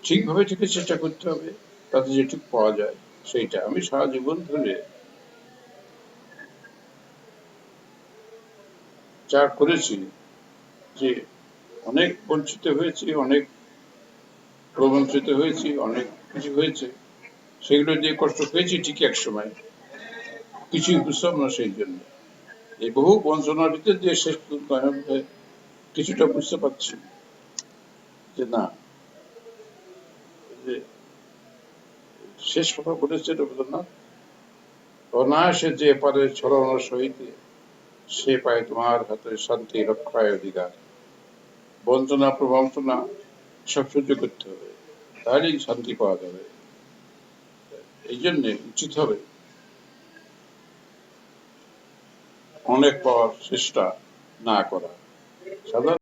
ঠিকভাবে থেকে চেষ্টা করতে হবে, তাতে যেটুকু পাওয়া যায় সেইটা। আমি সারা জীবন ধরে যা করেছি, যে অনেক বঞ্চিত হয়েছি, অনেক প্রবঞ্চিত হয়েছি, অনেক কিছু হয়েছে, সেগুলো দিয়ে কষ্ট পেয়েছি ঠিকই, এক সময় কিছুই বুঝতাম না। সেই জন্য এই বহু বঞ্চনার ভিতর দিয়ে শেষ পর্যন্ত আমি কিছুটা বুঝতে পারছি যে না, যে শেষ কথা বলেছে রবীন্দ্রনাথ, অনায়াসে যে পারে ছলনার সহিতে, সে পায় তোমার হাতে শান্তি রক্ষায় অধিকার। বঞ্চনা, প্রবঞ্চনা সব সহ্য করতে হবে, তাহলেই শান্তি পাওয়া যাবে। এই জন্যে উচিত হবে অনেক পাওয়ার চেষ্টা না করা। সাধারণ